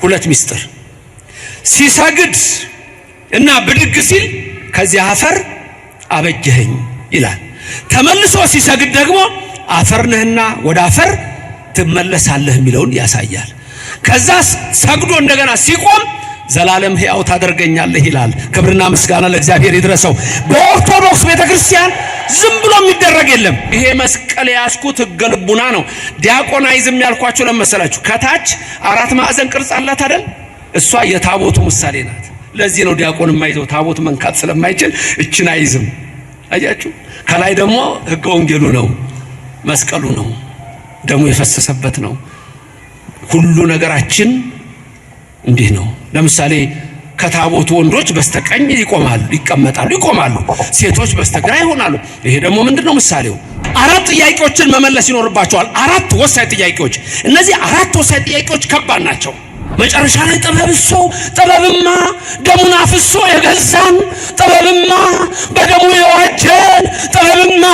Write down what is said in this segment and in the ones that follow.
ሁለት ሚስጥር ሲሰግድ እና ብድግ ሲል ከዚህ አፈር አበጀኸኝ ይላል። ተመልሶ ሲሰግድ ደግሞ አፈር ነህና ወደ አፈር ትመለሳለህ የሚለውን ያሳያል። ከዛ ሰግዶ እንደገና ሲቆም ዘላለም ሕያው ታደርገኛለህ ይላል። ክብርና ምስጋና ለእግዚአብሔር ይድረሰው። በኦርቶዶክስ ቤተክርስቲያን ዝም ብሎ የሚደረግ የለም። ይሄ መስቀል ያስኩት ሕገ ልቡና ነው። ዲያቆናይዝም ያልኳችሁ ለመሰላችሁ ከታች አራት ማዕዘን ቅርጽ አላት አይደል? እሷ የታቦቱ ምሳሌ ናት። ለዚህ ነው ዲያቆን የማይዘው ታቦት መንካት ስለማይችል እችን አይዝም። አያችሁ? ከላይ ደግሞ ሕገ ወንጌሉ ነው፣ መስቀሉ ነው፣ ደሙ የፈሰሰበት ነው። ሁሉ ነገራችን እንዲህ ነው። ለምሳሌ ከታቦቱ ወንዶች በስተቀኝ ይቆማሉ፣ ሴቶች በስተግራ ይሆናሉ። ይሄ ደግሞ ምንድነው ምሳሌው? አራት ጥያቄዎችን መመለስ ይኖርባቸዋል። አራት ወሳኝ ጥያቄዎች። እነዚህ አራት ወሳኝ ጥያቄዎች ከባድ ናቸው። መጨረሻ ላይ ጥበብማ ደሙን አፍሶ የገዛን፣ ጥበብማ በደሙ የዋጀን፣ ጥበብማ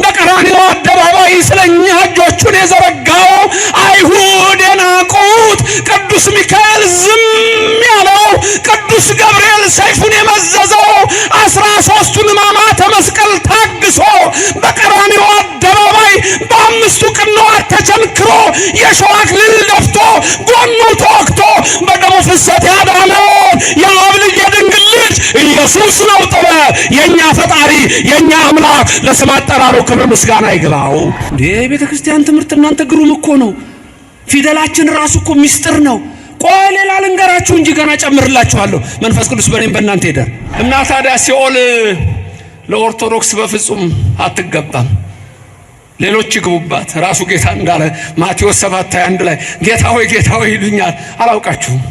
በቀራንዮ አደባባይ ስለኛ እጆቹን የዘረጋው፣ አይሁድ የናቁት ቅዱስ ሚካኤል ዝም ያለው፣ ቅዱስ ገብርኤል ሰይፉን የመዘዘው፣ 13ቱን ሕማማተ መስቀል ታግሶ በቀራንዮ አደባባይ በአምስቱ ቅንዋት ተቸንክሮ የሾህ አክሊል ደፍቶ ጎኑ ተወግቶ በደሙ ፍሰት ያዳነው የአብ ልጅ የድንግል ልጅ ኢየሱስ ነው። ጥበብ የኛ ፈጣሪ የኛ አምላክ ለስም አጠራሩ ክብር ምስጋና ይግባው። የቤተ ክርስቲያን ትምህርት እናንተ ግሩም እኮ ነው። ፊደላችን ራሱ እኮ ሚስጥር ነው። ቆይ ሌላ ልንገራችሁ እንጂ ገና ጨምርላችኋለሁ። መንፈስ ቅዱስ በእኔም በእናንተ ይደር እና ታዲያ ሲኦል ለኦርቶዶክስ በፍጹም አትገባም። ሌሎች ይግቡባት። ራሱ ጌታ እንዳለ ማቴዎስ 7:21 ላይ ጌታ ሆይ ይሉኛል አላውቃችሁም።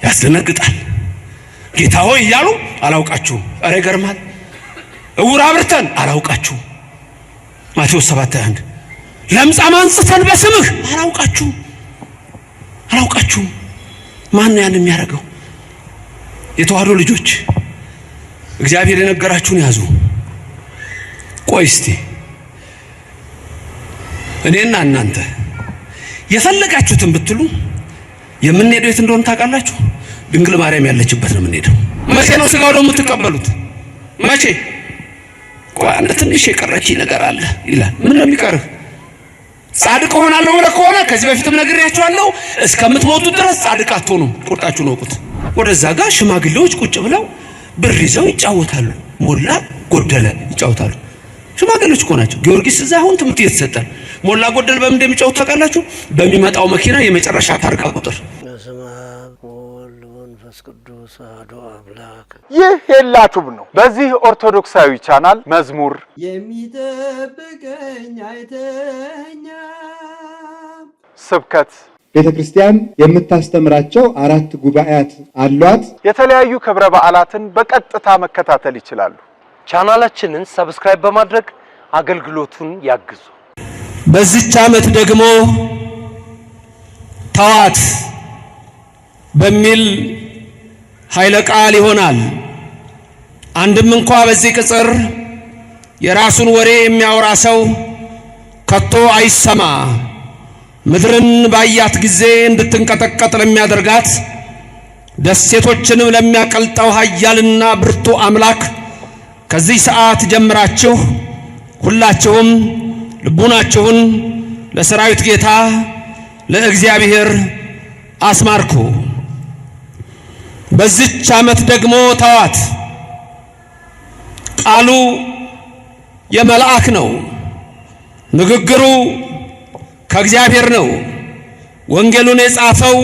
ያስደነግጣል። ጌታ ሆይ እያሉ አላውቃችሁም። ኧረ ይገርማል። እውር አብርተን አላውቃችሁም። ማቴዎስ 7:21 ለምጻም አንጽተን በስምህ አላውቃችሁም። ማን ነው ያን የሚያደርገው? የተዋህዶ ልጆች እግዚአብሔር የነገራችሁን ያዙ። ቆይ እስቲ እኔና እናንተ የፈለጋችሁትን ብትሉ የምንሄደው የት እንደሆነ ታውቃላችሁ? ድንግል ማርያም ያለችበት ነው የምንሄደው። መቼ ነው ስጋው ደግሞ የምትቀበሉት? መቼ? ቆይ አንድ ትንሽ የቀረች ነገር አለ ይላል። ምን ነው የሚቀርህ? ጻድቅ ሆናለሁ ብለህ ከሆነ ከዚህ በፊትም ነግሬያችኋለሁ፣ እስከምትሞቱ ድረስ ጻድቅ አትሆኑም። ቁርጣችሁን ወቁት። ወደዛ ጋር ሽማግሌዎች ቁጭ ብለው ብር ይዘው ይጫወታሉ። ሞላ ጎደለ ይጫወታሉ። ሽማግሌዎች እኮ ናቸው። ጊዮርጊስ እዛ አሁን ትምህርት እየተሰጠን ሞላ ጎደል በምን እንደሚጫወቱ ታውቃላችሁ? በሚመጣው መኪና የመጨረሻ ታርጋ ቁጥር። ይህ ሄላቱብ ነው። በዚህ ኦርቶዶክሳዊ ቻናል መዝሙር የሚጠብቀኝ አይተኛ፣ ስብከት፣ ቤተክርስቲያን የምታስተምራቸው 4 ጉባኤያት አሏት። የተለያዩ ክብረ በዓላትን በቀጥታ መከታተል ይችላሉ። ቻናላችንን ሰብስክራይብ በማድረግ አገልግሎቱን ያግዙ። በዚህች ዓመት ደግሞ ተዋት በሚል ኃይለ ቃል ይሆናል። አንድም እንኳ በዚህ ቅጽር የራሱን ወሬ የሚያወራ ሰው ከቶ አይሰማ። ምድርን ባያት ጊዜ እንድትንቀጠቀጥ ለሚያደርጋት ደሴቶችንም ለሚያቀልጠው ኃያልና ብርቱ አምላክ ከዚህ ሰዓት ጀምራችሁ ሁላችሁም ልቡናችሁን ለሰራዊት ጌታ ለእግዚአብሔር አስማርኩ። በዚህች ዓመት ደግሞ ተዋት። ቃሉ የመልአክ ነው። ንግግሩ ከእግዚአብሔር ነው። ወንጌሉን የጻፈው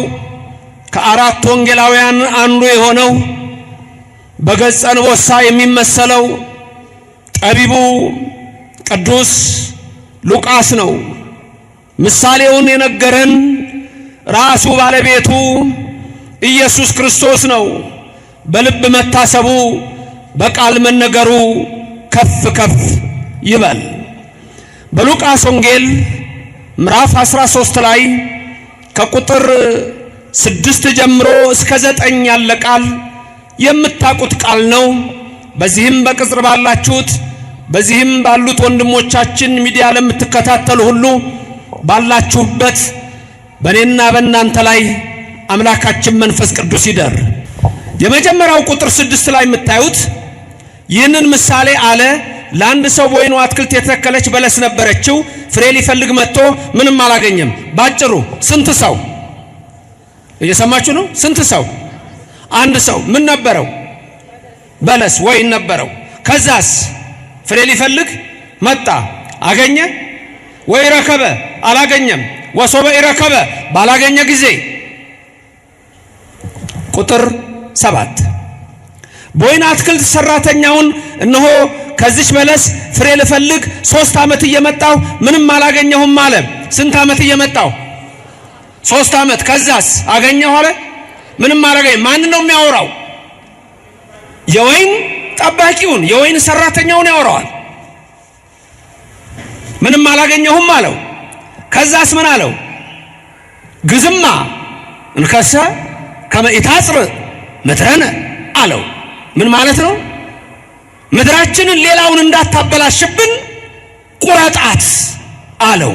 ከ4 ወንጌላውያን አንዱ የሆነው በገጸ ንቦሳ የሚመሰለው ጠቢቡ ቅዱስ ሉቃስ ነው። ምሳሌውን የነገረን ራሱ ባለቤቱ ኢየሱስ ክርስቶስ ነው። በልብ መታሰቡ በቃል መነገሩ ከፍ ከፍ ይበል። በሉቃስ ወንጌል ምዕራፍ 13 ላይ ከቁጥር 6 ጀምሮ እስከ 9 ያለ ቃል የምታውቁት ቃል ነው። በዚህም በቅጽር ባላችሁት በዚህም ባሉት ወንድሞቻችን ሚዲያ ለምትከታተሉ ሁሉ ባላችሁበት በእኔና በእናንተ ላይ አምላካችን መንፈስ ቅዱስ ይደር። የመጀመሪያው ቁጥር 6 ላይ የምታዩት ይህንን ምሳሌ አለ። ለአንድ ሰው በወይኑ አትክልት የተተከለች በለስ ነበረችው። ፍሬ ሊፈልግ መጥቶ ምንም አላገኘም። ባጭሩ ስንት ሰው እየሰማችሁ ነው? ስንት ሰው? አንድ ሰው ምን ነበረው? በለስ ወይን ነበረው። ከዛስ ፍሬ ሊፈልግ መጣ። አገኘ ወይ? ረከበ? አላገኘም። ወሶበ ይረከበ? ባላገኘ ጊዜ ቁጥር 7 በወይን አትክልት ሰራተኛውን እነሆ ከዚች በለስ ፍሬ ልፈልግ 3 ዓመት እየመጣሁ ምንም አላገኘሁም አለ። ስንት ዓመት እየመጣሁ? 3 ዓመት። ከዛስ አገኘሁ አለ? ምንም አላገኘም። ማን ነው የሚያወራው? የወይን ጠባቂውን የወይን ሰራተኛውን ያወራዋል። ምንም አላገኘሁም አለው። ከዛስ ምን አለው? ግዝማ እንከሰ ከመ ኢታጽር ምድረነ አለው። ምን ማለት ነው? ምድራችንን ሌላውን እንዳታበላሽብን ቁረጣት አለው።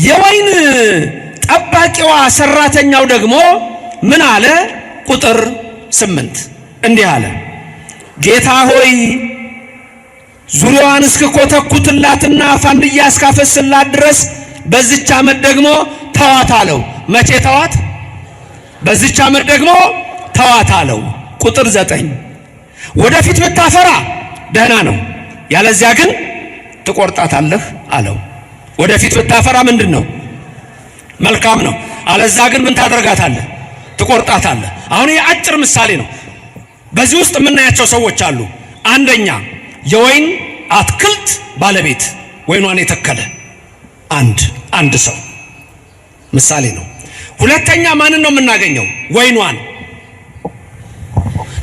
የወይን ጠባቂዋ ሰራተኛው ደግሞ ምን አለ? ቁጥር 8 እንዲህ አለ፣ ጌታ ሆይ ዙሪያዋን እስክኮተኩትላትና ፋንድያ እስካፈስላት ድረስ በዚች ዓመት ደግሞ ተዋት አለው። መቼ ተዋት? በዚች ዓመት ደግሞ ተዋት አለው። ቁጥር 9 ወደፊት ብታፈራ ደህና ነው፣ ያለዚያ ግን ትቆርጣታለህ አለው። ወደፊት ብታፈራ ምንድን ነው? መልካም ነው። አለዛ ግን ምን ታደርጋታለህ? ትቆርጣታለህ። አሁን ይህ አጭር ምሳሌ ነው። በዚህ ውስጥ የምናያቸው ሰዎች አሉ። አንደኛ የወይን አትክልት ባለቤት ወይኗን የተከለ አንድ ሰው ምሳሌ ነው። ሁለተኛ ማንን ነው የምናገኘው? ወይኗን።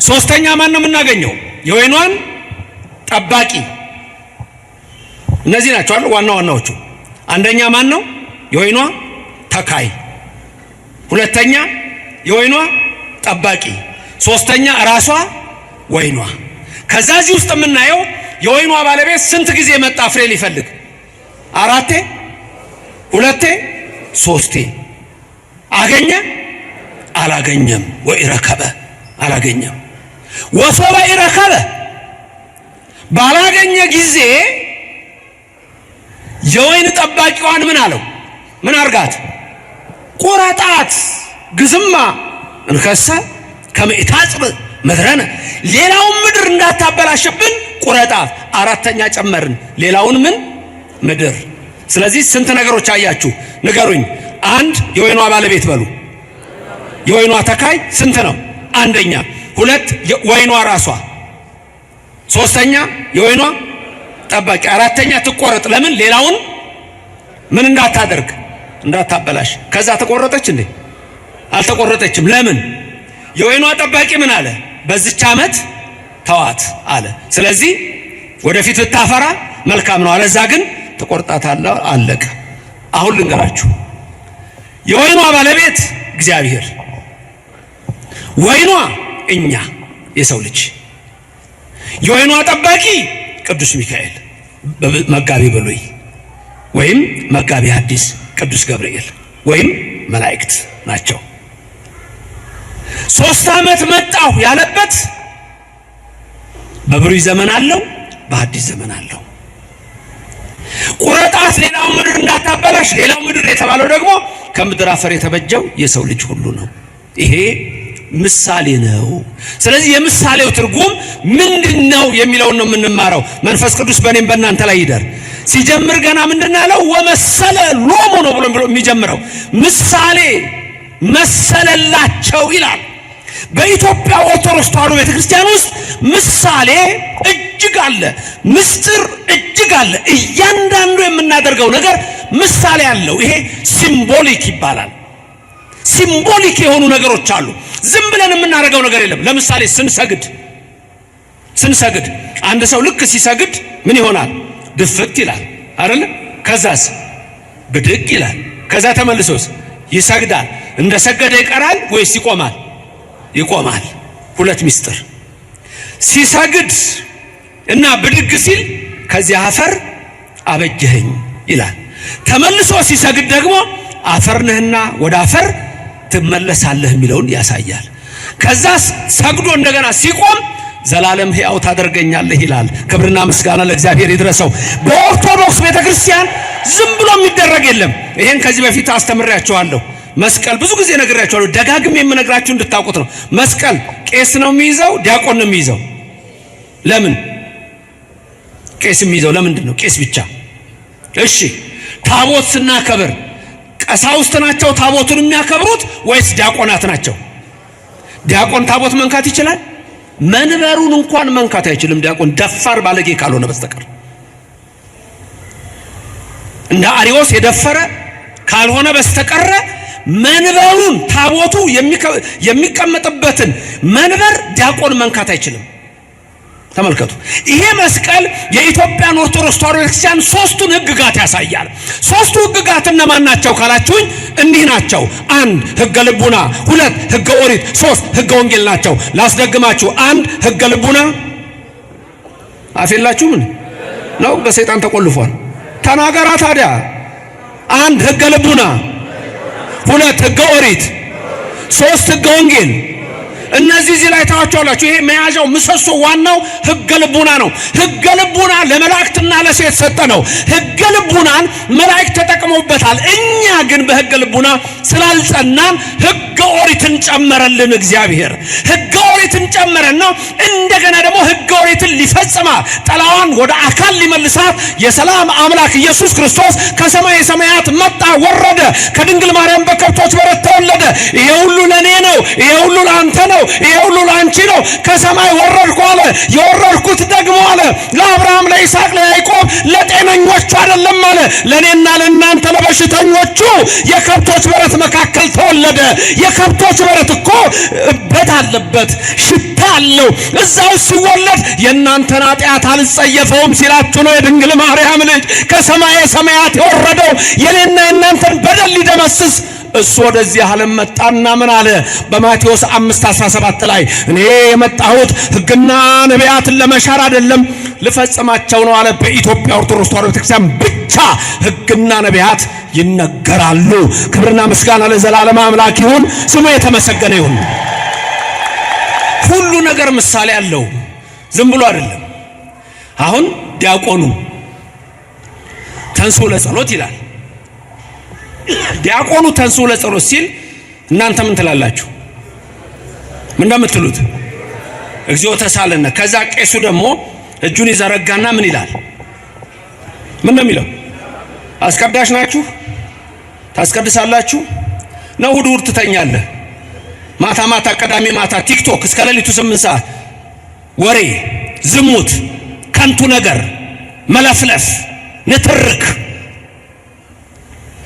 ሶስተኛ ማን ነው የምናገኘው? የወይኗን ጠባቂ። እነዚህ ናቸው አይደል ዋናዎቹ። አንደኛ ማን ነው? የወይኗ ተካይ። ሁለተኛ የወይኗ ጠባቂ። ሶስተኛ ራሷ ወይኗ። ከዛዚህ ውስጥ የምናየው የወይኗ ባለቤት ስንት ጊዜ መጣ ፍሬ ሊፈልግ? 4 2 3 አገኘ? አላገኘም። ወኢረከበ አላገኘም። ወሶበ ኢረከበ ባላገኘ ጊዜ የወይን ጠባቂዋን ምን አለው? ምን አርጋት? ቁረጣት። ግዝማ እንከሰ ከመ ኢታጽብ ምድረነ ሌላውን ምድር እንዳታበላሽብን ቁረጣት። አራተኛ ጨመርን፣ ሌላውን ምን ምድር። ስለዚህ ስንት ነገሮች አያችሁ? ንገሩኝ። 1 የወይኗ ባለቤት በሉ። የወይኗ ተካይ ስንት ነው? አንደኛ። 2 ወይኗ ራሷ። 3ኛ የወይኗ ጠባቂ። 4ኛ ትቆረጥ። ለምን? ሌላውን ምን እንዳታደርግ እንዳታበላሽ። ከዛ ተቆረጠች እንዴ? አልተቆረጠችም። ለምን? የወይኗ ጠባቂ ምን አለ? በዚች ዓመት ተዋት አለ። ስለዚህ ወደፊት ብታፈራ መልካም ነው፣ አለዛ ግን ተቆርጣታለህ። አለቀ። አሁን ልንገራችሁ። የወይኗ ባለቤት እግዚአብሔር፣ ወይኗ እኛ የሰው ልጅ፣ የወይኗ ጠባቂ ቅዱስ ሚካኤል መጋቢ ብሉይ ወይም መጋቢ ሐዲስ ቅዱስ ገብርኤል ወይም መላእክት ናቸው። 3 ዓመት መጣሁ ያለበት በብሉይ ዘመን አለው፣ በሐዲስ ዘመን አለው። ቁረጣት ሌላው ምድር እንዳታበላሽ። ሌላው ምድር የተባለው ደግሞ ከምድር አፈር የተበጀው የሰው ልጅ ሁሉ ነው። ይሄ ምሳሌ ነው። ስለዚህ የምሳሌው ትርጉም ምንድነው የሚለውን ነው የምንማረው። መንፈስ ቅዱስ በእኔም በእናንተ ላይ ይደር። ሲጀምር ገና ምንድን ያለው? ወመሰለ ሎሙ ነው ብሎ የሚጀምረው ምሳሌ መሰለላቸው ይላል። በኢትዮጵያ ኦርቶዶክስ ተዋሕዶ ቤተክርስቲያን ውስጥ ምሳሌ እጅግ አለ፣ ምስጢር እጅግ አለ። እያንዳንዱ የምናደርገው ነገር ምሳሌ አለው። ይሄ ሲምቦሊክ ይባላል። ሲምቦሊክ የሆኑ ነገሮች አሉ። ዝም ብለን የምናደርገው ነገር የለም። ለምሳሌ ስንሰግድ አንድ ሰው ልክ ሲሰግድ ምን ይሆናል? ድፍት ይላል አይደል? ከዛስ ብድግ ይላል። ከዛ ተመልሶስ ይሰግዳል። እንደሰገደ ይቀራል ወይስ ይቆማል? ይቆማል። ሁለት ምስጢር። ሲሰግድ እና ብድግ ሲል ከዚያ አፈር አበጀኸኝ ይላል። ተመልሶ ሲሰግድ ደግሞ አፈር ነህና ወደ አፈር ትመለሳለህ የሚለውን ያሳያል። ከዛ ሰግዶ እንደገና ሲቆም ዘላለም ሕያው ታደርገኛለህ ይላል። ክብርና ምስጋና ለእግዚአብሔር ይድረሰው። በኦርቶዶክስ ቤተክርስቲያን ዝም ብሎ የሚደረግ የለም። ይሄን ከዚህ በፊት አስተምሬያችኋለሁ። መስቀል ብዙ ጊዜ ነግሬያችኋለሁ። ደጋግሜ የምነግራችሁ እንድታውቁት ነው። መስቀል ቄስ ነው የሚይዘው፣ ዲያቆን ነው የሚይዘው። ለምን ቄስ የሚይዘው ለምንድን ነው? ቄስ ብቻ። እሺ ታቦት ስናከብር ቀሳውስት ናቸው ታቦቱን የሚያከብሩት ወይስ ዲያቆናት ናቸው? ዲያቆን ታቦት መንካት ይችላል? መንበሩን እንኳን መንካት አይችልም ዲያቆን፣ ደፋር ባለጌ ካልሆነ በስተቀር። እንደ አሪዮስ የደፈረ ካልሆነ በስተቀር መንበሩን ታቦቱ የሚቀመጥበትን መንበር ዲያቆን መንካት አይችልም። ተመልከቱ። ይሄ መስቀል የኢትዮጵያን ኦርቶዶክስ ተዋሕዶ ቤተክርስቲያን ሶስቱን ህግጋት ያሳያል። ሶስቱ ህግጋት እነማን ናቸው ካላችሁኝ እንዲህ ናቸው። 1 ህገ ልቡና፣ 2 ህገ ኦሪት፣ 3 ህገ ወንጌል ናቸው። ላስደግማችሁ። 1 ህገ ልቡና አፌላችሁም ነው በሰይጣን ተቆልፏል። ተናገራ ታዲያ። 1 ህገ ልቡና፣ 2 ህገ ኦሪት፣ 3 ህገ ወንጌል። እነዚህ እዚህ ላይ ታዋቸዋላችሁ። ይሄ መያዣው ምሰሶ ዋናው ህገ ልቡና ነው። ህገ ልቡና ለመላእክትና ለሰው የተሰጠ ነው። ህገ ልቡናን መላእክት ተጠቅመውበታል። እኛ ግን በህገ ልቡና ስላልጸናን ህገ ኦሪትን ጨመረልን እግዚአብሔር። ህገ ኦሪትን ጨመረና እንደገና ደግሞ ህገ ኦሪትን ሊፈጽማ ጠላዋን ወደ አካል ሊመልሳት የሰላም አምላክ ኢየሱስ ክርስቶስ ከሰማይ ሰማያት መጣ ወረደ። ከድንግል ማርያም በከብቶች በረት ተወለደ። ይሄ ሁሉ ለኔ ነው፣ ይሄ ሁሉ ለአንተ ነው፣ ይሄ ሁሉ ላንቺ ነው። ከሰማይ ወረድኩ አለ። የወረድኩት ደግሞ አለ ለአብርሃም፣ ለይስሐቅ፣ ለያዕቆብ ለጤነኞቹ አይደለም አለ፣ ለኔና ለእናንተ ለበሽተኞቹ። የከብቶች በረት መካከል ተወለደ። የከብቶች በረት እኮ በት አለበት፣ ሽታ አለው። እዛው ሲወለድ የእናንተን ኃጢአት አልጸየፈውም ሲላችሁ ነው የድንግል ማርያም ልጅ ከሰማይ ሰማያት የወረደው የኔና የእናንተን በደል ሊደመስስ እሱ ወደዚህ ዓለም መጣና ምን አለ? በማቴዎስ 5:17 ላይ እኔ የመጣሁት ሕግና ነቢያትን ለመሻር አይደለም ልፈጽማቸው ነው አለ። በኢትዮጵያ ኦርቶዶክስ ተዋሕዶ ቤተክርስቲያን ብቻ ሕግና ነቢያት ይነገራሉ። ክብርና ምስጋና ለዘላለም አምላክ ይሁን፣ ስሙ የተመሰገነ ይሁን። ሁሉ ነገር ምሳሌ አለው፣ ዝም ብሎ አይደለም። አሁን ዲያቆኑ ተንሥኡ ለጸሎት ይላል። ዲያቆኑ ተንሥኡ ለጸሎት ሲል እናንተ ምን ትላላችሁ? ምን እንደምትሉት? እግዚኦ ተሳለነ። ከዛ ቄሱ ደግሞ እጁን ይዘረጋና ምን ይላል? ምን ነው የሚለው? አስቀዳሽ ናችሁ? ታስቀድሳላችሁ? ነው እሑድ እሑድ ትተኛለህ? ማታ ማታ ቀዳሜ ማታ ቲክቶክ እስከ ሌሊቱ 8 ሰዓት ወሬ፣ ዝሙት፣ ከንቱ ነገር፣ መለፍለፍ፣ ንትርክ።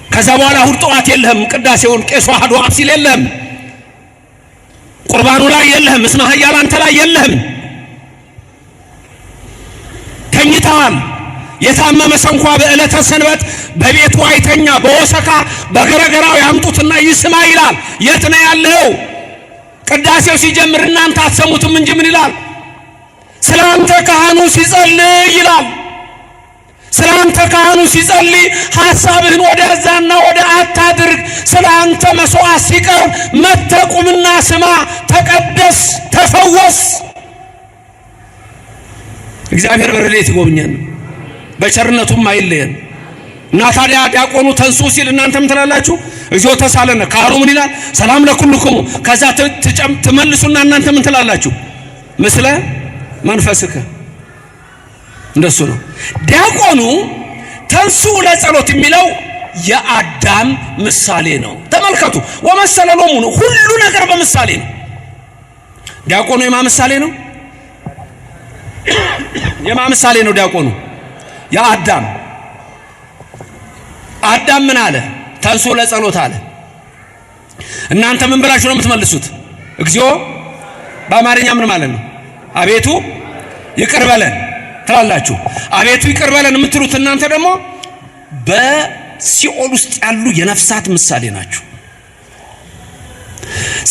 ከዛ በኋላ እሑድ ጠዋት የለህም፣ ቅዳሴውን ቄሱ አሐዱ አብ ሲል የለህም፣ ቁርባኑ ላይ የለህም፣ እስመ ኃያል አንተ ላይ የለህም። ተኝተዋል። የታመመ ሰንኳ በዕለተ ሰንበት በቤቱ አይተኛ፣ በወሰካ በገረገራው ያምጡትና ይስማ ይላል። የት ነው ያለው? ቅዳሴው ሲጀምር እናንተ አትሰሙትም እንጂ ምን ይላል? ስላንተ ካህኑ ሲጸልይ ይላል። ስላንተ ካህኑ ሲጸልይ ሐሳብህን ወደ እዛና ወደ አታድርግ። ስላንተ መስዋዕት ሲቀርብ መተቁምና ስማ፣ ተቀደስ፣ ተፈወስ። እግዚአብሔር በረድኤት ይጎብኘን፣ በቸርነቱም አይለየን። እና ታዲያ ዲያቆኑ ተንሥኡ ሲል እናንተ ምን ትላላችሁ? እግዚኦ ተሳለነ። ካህኑ ምን ይላል? ሰላም ለኩልክሙ። ከዛ ትመልሱና እናንተ ምን ትላላችሁ? ምስለ መንፈስከ። እንደሱ ነው። ዲያቆኑ ተንሥኡ ለጸሎት የሚለው የአዳም ምሳሌ ነው። ተመልከቱ። ወመሰለ ሎሙ ነው። ሁሉ ነገር በምሳሌ ነው። ዲያቆኑ የማ ምሳሌ ነው? የማ ምሳሌ ነው ዲያቆኑ? የአዳም። አዳም ምን አለ? ተንሥኡ ለጸሎት አለ። እናንተ ምን ብላችሁ ነው የምትመልሱት? እግዚኦ በአማርኛ ምን ማለት ነው? አቤቱ ይቅር በለን ትላላችሁ። አቤቱ ይቅር በለን የምትሉት እናንተ ደግሞ በሲኦል ውስጥ ያሉ የነፍሳት ምሳሌ ናችሁ።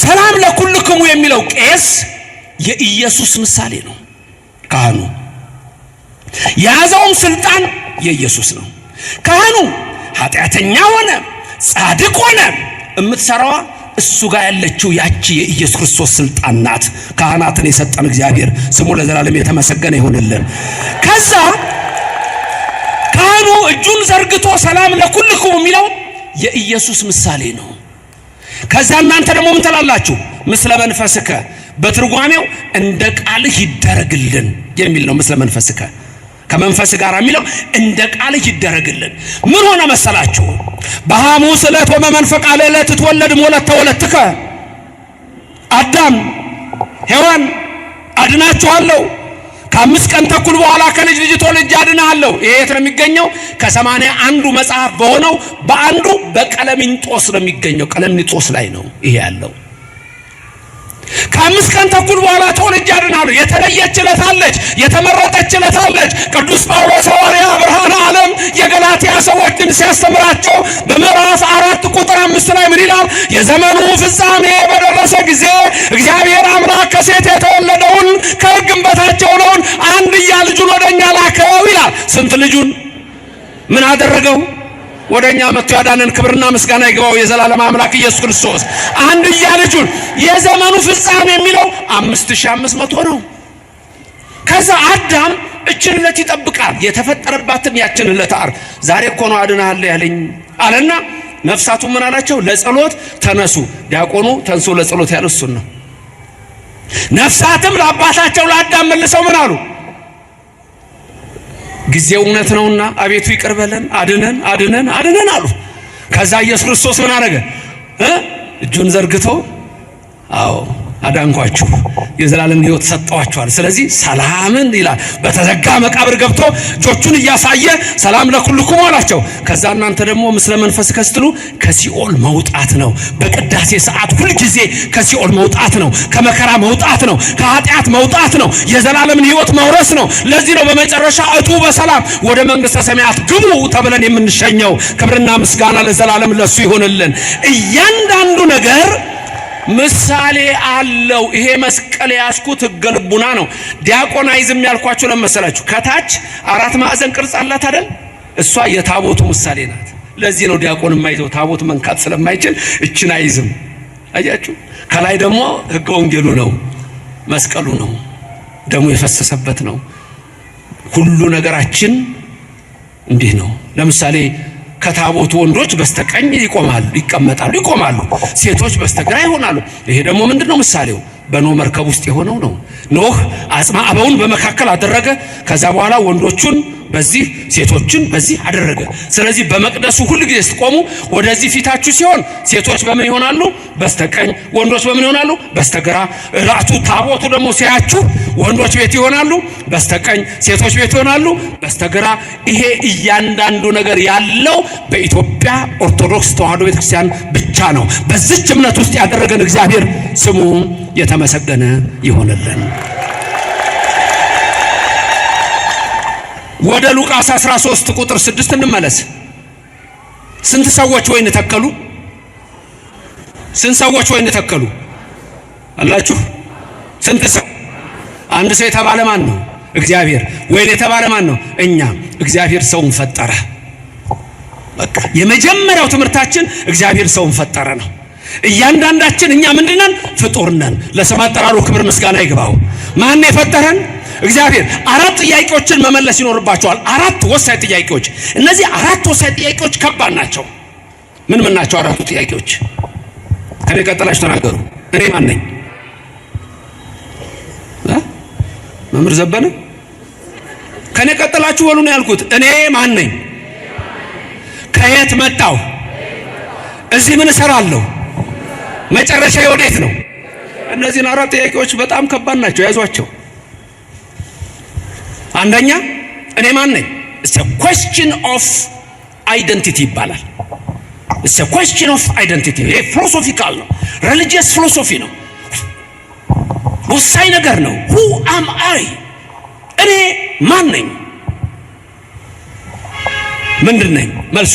ሰላም ለኩልክሙ የሚለው ቄስ የኢየሱስ ምሳሌ ነው። ካህኑ የያዘውም ስልጣን የኢየሱስ ነው። ካህኑ ኃጢአተኛ ሆነ ጻድቅ ሆነ የምትሰራዋ እሱ ጋር ያለችው ያቺ የኢየሱስ ክርስቶስ ስልጣን ናት። ካህናትን የሰጠን እግዚአብሔር ስሙ ለዘላለም የተመሰገነ ይሁንልን። ከዛ ካህኑ እጁን ዘርግቶ ሰላም ለኩልክሙ የሚለው የኢየሱስ ምሳሌ ነው። ከዛ እናንተ ደግሞ ምን ትላላችሁ? ምስለ መንፈስከ በትርጓሜው እንደ ቃልህ ይደረግልን የሚል ነው። ምስለ መንፈስከ ከመንፈስ ጋር የሚለው እንደ ቃልህ ይደረግልን። ምን ሆነ መሰላችሁ? በሐሙስ ዕለት ወመንፈቀ ዕለት ትወለድ ሞለተ ወለትከ አዳም ሔዋን አድናችኋለሁ፣ ከ5 ቀን ተኩል በኋላ ከልጅ ልጅ ተወልጄ አድናለሁ። ይሄ የት ነው የሚገኘው? ከ81 መጽሐፍ በሆነው በአንዱ በቀለሚንጦስ ነው የሚገኘው። ቀለሚንጦስ ላይ ነው ይሄ ያለው። ከ5 ቀን ተኩል በኋላ ተወልጄ አድናለሁ። የተለየች ዕለት አለች፣ የተመረጠች ዕለት አለች። ቅዱስ ጳውሎስ ሐዋርያ ብርሃነ ዓለም የገላትያ ሰዎችን ሲያስተምራቸው በምዕራፍ 4 ቁጥር 5 ላይ ምን ይላል? የዘመኑ ፍጻሜ በደረሰ ጊዜ እግዚአብሔር አምላክ ከሴት የተወለደውን ከሕግም በታች የሆነውን አንድያ ልጁን ወደኛ ላከው ይላል። ስንት ልጁን ምን አደረገው? ወደኛ መጥቶ ያዳነን ክብርና ምስጋና ይግባው የዘላለም አምላክ ኢየሱስ ክርስቶስ። አንድያ ልጁን የዘመኑ ፍጻሜ የሚለው 5500 ነው። ከዛ አዳም እችን ዕለት ይጠብቃል። የተፈጠረባትን ያችን ዕለት ዓርብ ዛሬ እኮ ነው አድናለሁ ያለኝ አለና ነፍሳቱ ምን አላቸው? ለጸሎት ተነሱ። ዲያቆኑ ተንሶ ለጸሎት ያለው እሱን ነው። ነፍሳትም ለአባታቸው ለአዳም መልሰው ምን አሉ? ጊዜው እውነት ነውና አቤቱ ይቅር በለን አድነን አድነን አድነን አሉ። ከዛ ኢየሱስ ክርስቶስ ምን አደረገ? እጁን ዘርግቶ አዎ አዳንኳችሁ የዘላለም ሕይወት ሰጠዋችኋል፣ ስለዚህ ሰላምን ይላል። በተዘጋ መቃብር ገብቶ እጆቹን እያሳየ ሰላም ለኩልክሙ አላቸው። ከዛ እናንተ ደግሞ ምስለ መንፈስከ ስትሉ ከሲኦል መውጣት ነው። በቅዳሴ ሰዓት ሁል ጊዜ ከሲኦል መውጣት ነው፣ ከመከራ መውጣት ነው፣ ከኃጢአት መውጣት ነው፣ የዘላለምን ሕይወት መውረስ ነው። ለዚህ ነው በመጨረሻ እቱ በሰላም ወደ መንግሥተ ሰማያት ግቡ ተብለን የምንሸኘው። ክብርና ምስጋና ለዘላለም ለሱ ይሆንልን። እያንዳንዱ ነገር ምሳሌ አለው። ይሄ መስቀል ያስኩት ሕገ ልቡና ነው። ዲያቆናይዝም ያልኳችሁ ለመሰላችሁ ከታች 4 ማዕዘን ቅርጽ አላት አይደል? እሷ የታቦቱ ምሳሌ ናት። ለዚህ ነው ዲያቆን የማይዘው ታቦት መንካት ስለማይችል እችን አይዝም። አያችሁ? ከላይ ደግሞ ሕገ ወንጌሉ ነው፣ መስቀሉ ነው፣ ደሙ የፈሰሰበት ነው። ሁሉ ነገራችን እንዲህ ነው። ለምሳሌ ከታቦቱ ወንዶች በስተቀኝ ይቆማሉ፣ ሴቶች በስተግራ ይሆናሉ። ይሄ ደግሞ ምንድነው? ምሳሌው በኖህ መርከብ ውስጥ የሆነው ነው። ኖህ አጽማ አበውን በመካከል አደረገ። ከዛ በኋላ ወንዶቹን በዚህ ሴቶችን በዚህ አደረገ። ስለዚህ በመቅደሱ ሁሉ ጊዜ ስትቆሙ ወደዚህ ፊታችሁ ሲሆን ሴቶች በምን ይሆናሉ? በስተቀኝ፣ ወንዶች በምን ይሆናሉ? በስተግራ። ራቱ ታቦቱ ደግሞ ሲያችሁ ወንዶች ቤት ይሆናሉ በስተቀኝ፣ ሴቶች ቤት ይሆናሉ በስተግራ። ይሄ እያንዳንዱ ነገር ያለው በኢትዮጵያ ኦርቶዶክስ ተዋሕዶ ቤተክርስቲያን ብቻ ነው። በዚች እምነት ውስጥ ያደረገን እግዚአብሔር ስሙ የተመሰገነ ይሆንልን። ወደ ሉቃስ 13 ቁጥር 6 እንመለስ። ስንት ሰዎች ወይን ተከሉ? ስንት ሰዎች ወይን ተከሉ አላችሁ? ስንት ሰው? አንድ ሰው የተባለ ማን ነው? እግዚአብሔር። ወይን የተባለ ማን ነው? እኛ። እግዚአብሔር ሰውን ፈጠረ። በቃ የመጀመሪያው ትምህርታችን እግዚአብሔር ሰውን ፈጠረ ነው። እያንዳንዳችን እኛ ምንድነን? ፍጡር ነን። ለስም አጠራሩ ክብር ምስጋና ይግባው። ማን ነው የፈጠረን? እግዚአብሔር። 4 ጥያቄዎችን መመለስ ይኖርባቸዋል። 4 ወሳኝ ጥያቄዎች። እነዚህ 4 ወሳኝ ጥያቄዎች ከባድ ናቸው። ምን ናቸው 4ቱ ጥያቄዎች? ከኔ ቀጥላችሁ ተናገሩ። እኔ ማን ነኝ? መምህር ዘበነ ከኔ ቀጥላችሁ በሉ ነው ያልኩት። እኔ ማን ነኝ? ከየት መጣሁ? እዚህ ምን እሰራለሁ? መጨረሻዬ ወዴት ነው? እነዚህን 4 ጥያቄዎች በጣም ከባድ ናቸው። ያዟቸው። አንደኛ እኔ ማን ነኝ? it's a question of identity ይባላል። it's a question of identity። ይሄ ፊሎሶፊካል ነው፣ ሪሊጂየስ ፊሎሶፊ ነው፣ ወሳኝ ነገር ነው። who am I? እኔ ማን ነኝ? ምንድን ነኝ? መልሱ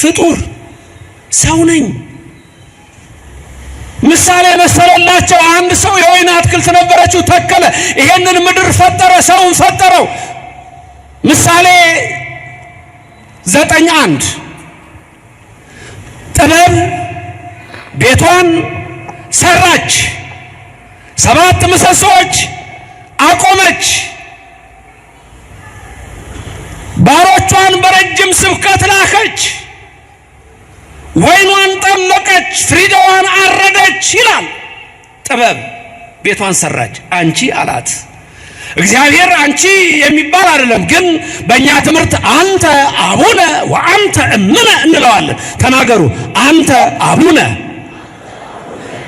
ፍጡር ሰው ነኝ። ምሳሌ መሰለላቸው። አንድ ሰው የወይን አትክልት ነበረችው፣ ተከለ፣ ይሄንን ምድር ፈጠረ፣ ሰውን ፈጠረው። ምሳሌ 9:1 ጥበብ ቤቷን ሰራች፣ 7 ምሰሶች አቆመች፣ ባሮቿን በረጅም ስብከት ላከች፣ ወይኗን ጠመቀች፣ ፍሪዳዋን አረደች ይላል። ጥበብ ቤቷን ሰራች። አንቺ አላት እግዚአብሔር አንቺ የሚባል አይደለም፣ ግን በእኛ ትምህርት አንተ አቡነ ወአንተ እምነ እንለዋለን። ተናገሩ። አንተ አቡነ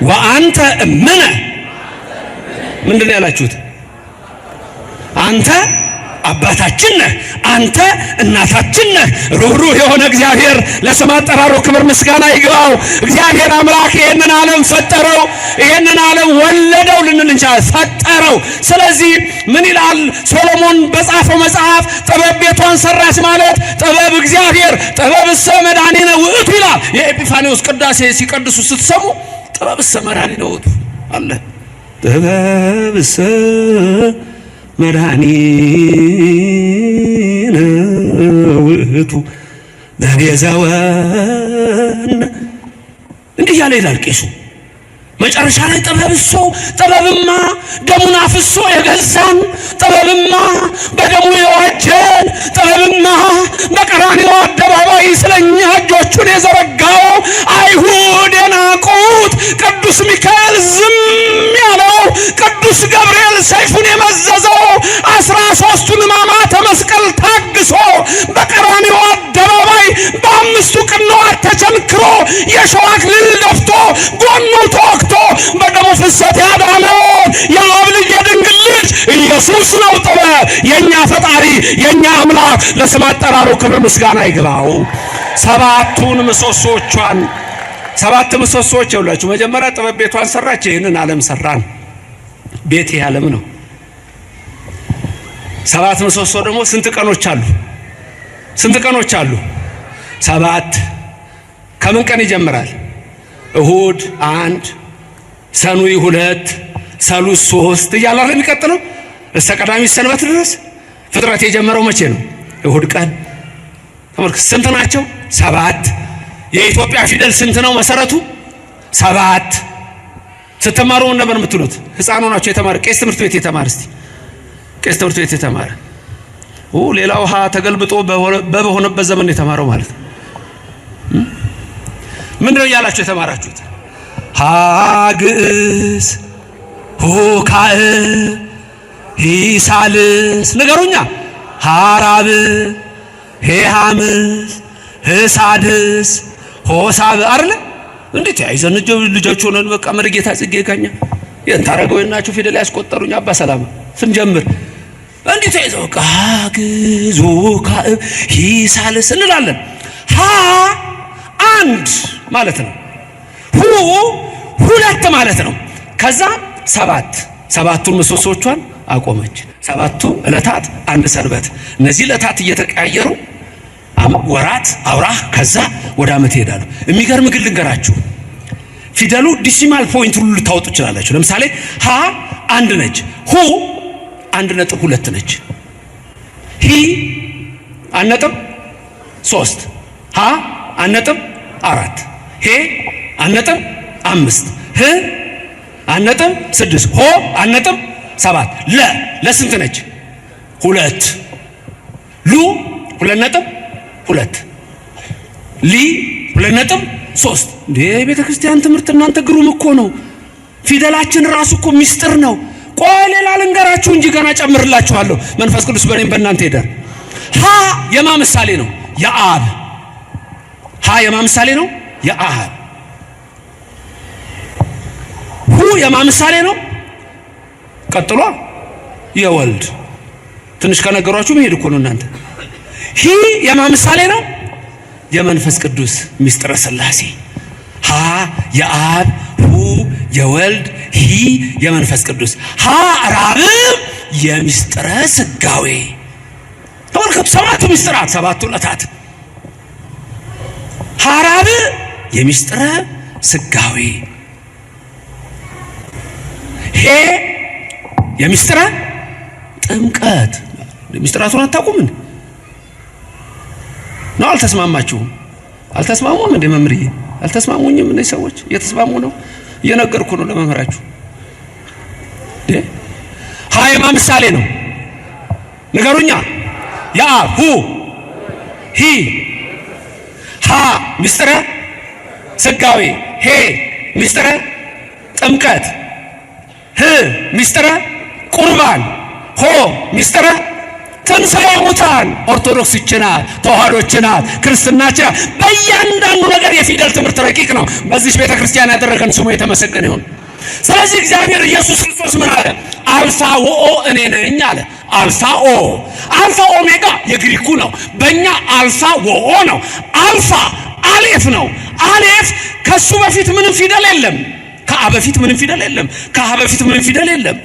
ወአንተ እምነ። ምንድን ነው ያላችሁት? አንተ አባታችን ነህ፣ አንተ እናታችን ነህ። ሩህሩህ የሆነ እግዚአብሔር ለስም አጠራሩ ክብር ምስጋና ይግባው። እግዚአብሔር አምላክ ይህንን ዓለም ፈጠረው፣ ይህንን ዓለም ወለደው ልንል እንችላለን፣ ፈጠረው። ስለዚህ ምን ይላል ሶሎሞን በጻፈው መጽሐፍ? ጥበብ ቤቷን ሰራች ማለት ጥበብ እግዚአብሔር ጥበብሰ መድኃኒነ ውእቱ ይላል። የኤጲፋኒዎስ ቅዳሴ ሲቀድሱ ስትሰሙ ጥበብሰ መድኃኒነ ውእቱ አለ። ጥበብሰ መድኃኒነ ውእቱ ዘቤዛወነ እንዲህ ያለ ይላል ቄሱ። መጨረሻ ላይ ጥበብማ ደሙን አፍሶ የገዛን፣ ጥበብማ በደሙ የዋጀን፣ ጥበብማ በቀራንዮ አደባባይ ስለኛ እጆቹን የዘረጋው፣ አይሁድ የናቁት፣ ቅዱስ ሚካኤል ዝም ያለው፣ ቅዱስ ገብርኤል ሰይፉን የመዘዘው፣ 13ቱን ሕማማተ መስቀል ታግሶ በቀራንዮ አደባባይ በ5ቱ ቅንዋት ተቸንክሮ የሸዋ አክሊል ደፍቶ ጎኑ ተወግቶ በደሙ ፍሰት ያዳነውን የአብ ልጅ የድንግል ልጅ ኢየሱስ ነው። ጥበብ የኛ ፈጣሪ የኛ አምላክ ለስም አጠራሩ ክብር ምስጋና ይግባው። 7ቱን ምሰሶቿን 7 ምሰሶች ይውላችሁ። መጀመሪያ ጥበብ ቤቷን ሰራች፣ ይህንን ዓለም ሰራን። ቤት ዓለም ነው። 7 ምሰሶ ደግሞ ስንት ቀኖች አሉ? ስንት ቀኖች አሉ? 7። ከምን ቀን ይጀምራል? እሁድ 1፣ ሰኑይ 2፣ ሰሉስ 3 እያለ ነው የሚቀጥለው እስከ ቀዳሚት ሰንበት ድረስ። ፍጥረት የጀመረው መቼ ነው? እሁድ ቀን። ተመልከቱ፣ ስንት ናቸው? 7። የኢትዮጵያ ፊደል ስንት ነው መሰረቱ? 7። ስትማሩ ምን ነበር የምትሉት? ሕፃኑ ናቸው የተማረ ቄስ ትምህርት ቤት የተማረ እስቲ ቄስ ትምህርት ቤት የተማረ ሌላው ውሃ ተገልብጦ በሆነበት ዘመን የተማረው ማለት ነው። ምንድን ነው እያላችሁ የተማራችሁት? ሀግዕዝ ሁካዕ ሂሳልስ ንገሩኛ። ሀራብ ሄሃምስ ህሳድስ ሆሳብ አይደለ? እንዴት ያይዘን ልጆች ሆነን በቃ መርጌታ ጽጌ ጋኛ የንታረገው የናችሁ ፊደል ያስቆጠሩኝ አባ ሰላማ ስንጀምር እንዴት ያይዘው በቃ ሀግዕዝ ሁካዕ ሂሳልስ እንላለን። ሀ 1 ማለት ነው። ሁ 2 ማለት ነው። ከዛ 7ቱን ምሰሶቿን አቆመች። 7ቱ ዕለታት 1 ሰንበት። እነዚህ ዕለታት እየተቀያየሩ ወራት አውራህ ከዛ ወደ ዓመት ይሄዳሉ። የሚገርም ግን ልንገራችሁ፣ ፊደሉ ዲሲማል ፖይንት ሁሉ ልታወጡ ይችላላችሁ። ለምሳሌ ሀ 1 ነች፣ ሁ 1.2 ነች፣ ሂ 1.3፣ ሀ 1.4፣ ሄ 1.5፣ ህ 1.6፣ ሆ 1.7። ለስንት ነች? 2። ሉ 2.2፣ ሊ 2.3። እንዴ ቤተ ክርስቲያን ትምህርት እናንተ ግሩም እኮ ነው። ፊደላችን ራሱ እኮ ሚስጥር ነው። ቆይ ሌላ ልንገራችሁ እንጂ ገና ጨምርላችኋለሁ። መንፈስ ቅዱስ በእኔም በእናንተ ይደር። ሀ የማ ምሳሌ ነው? የአብ። ሀ የማ ምሳሌ ነው? የአብ። ሁ የማ ምሳሌ ነው? ቀጥሎ የወልድ። ትንሽ ከነገሯችሁ መሄድ እኮ ነው እናንተ። ሂ የማ ምሳሌ ነው? የመንፈስ ቅዱስ ሚስጥረ ሥላሴ። ሀ የአብ፣ ሁ የወልድ፣ ሂ የመንፈስ ቅዱስ። ሀ ራብ የሚስጥረ ሥጋዌ። ተመልከቱ፣ 7ቱ ሚስጥራት፣ 7ቱ ዕለታት። ሀ ራብ የሚስጥረ ሥጋዌ፣ ሄ የሚስጥረ ጥምቀት። ሚስጥራቱን አታውቁም ነው? አልተስማማችሁም? አልተስማሙም እንደ መምርዬ አልተስማሙኝም እነዚህ ሰዎች እየተስማሙ ነው እየነገርኩ ነው ለመምህራችሁ ሃይማ ምሳሌ ነው ንገሩኛ ያ ሁ ሂ ሃ ምስጥረ ስጋዌ ሄ ምስጥረ ጥምቀት ህ ምስጥረ ቁርባን ሆ ምስጥረ ትንሣኤ ሙታን ኦርቶዶክስና ተዋህዶችና ክርስትናቻ በእያንዳንዱ ነገር የፊደል ትምህርት ረቂቅ ነው በዚህ ቤተክርስቲያን ያደረገን ስሙ የተመሰገነ ይሁን ስለዚህ እግዚአብሔር ኢየሱስ ክርስቶስ ምን አለ አልፋ ወኦ እኔ ነኝ አለ አልፋ ኦሜጋ የግሪኩ ነው በእኛ አልፋ ወኦ ነው አልፋ አሌፍ ነው አሌፍ ከሱ በፊት ምንም ፊደል የለም ከአ በፊት ምንም ፊደል የለም ከአ በፊት ምንም ፊደል የለም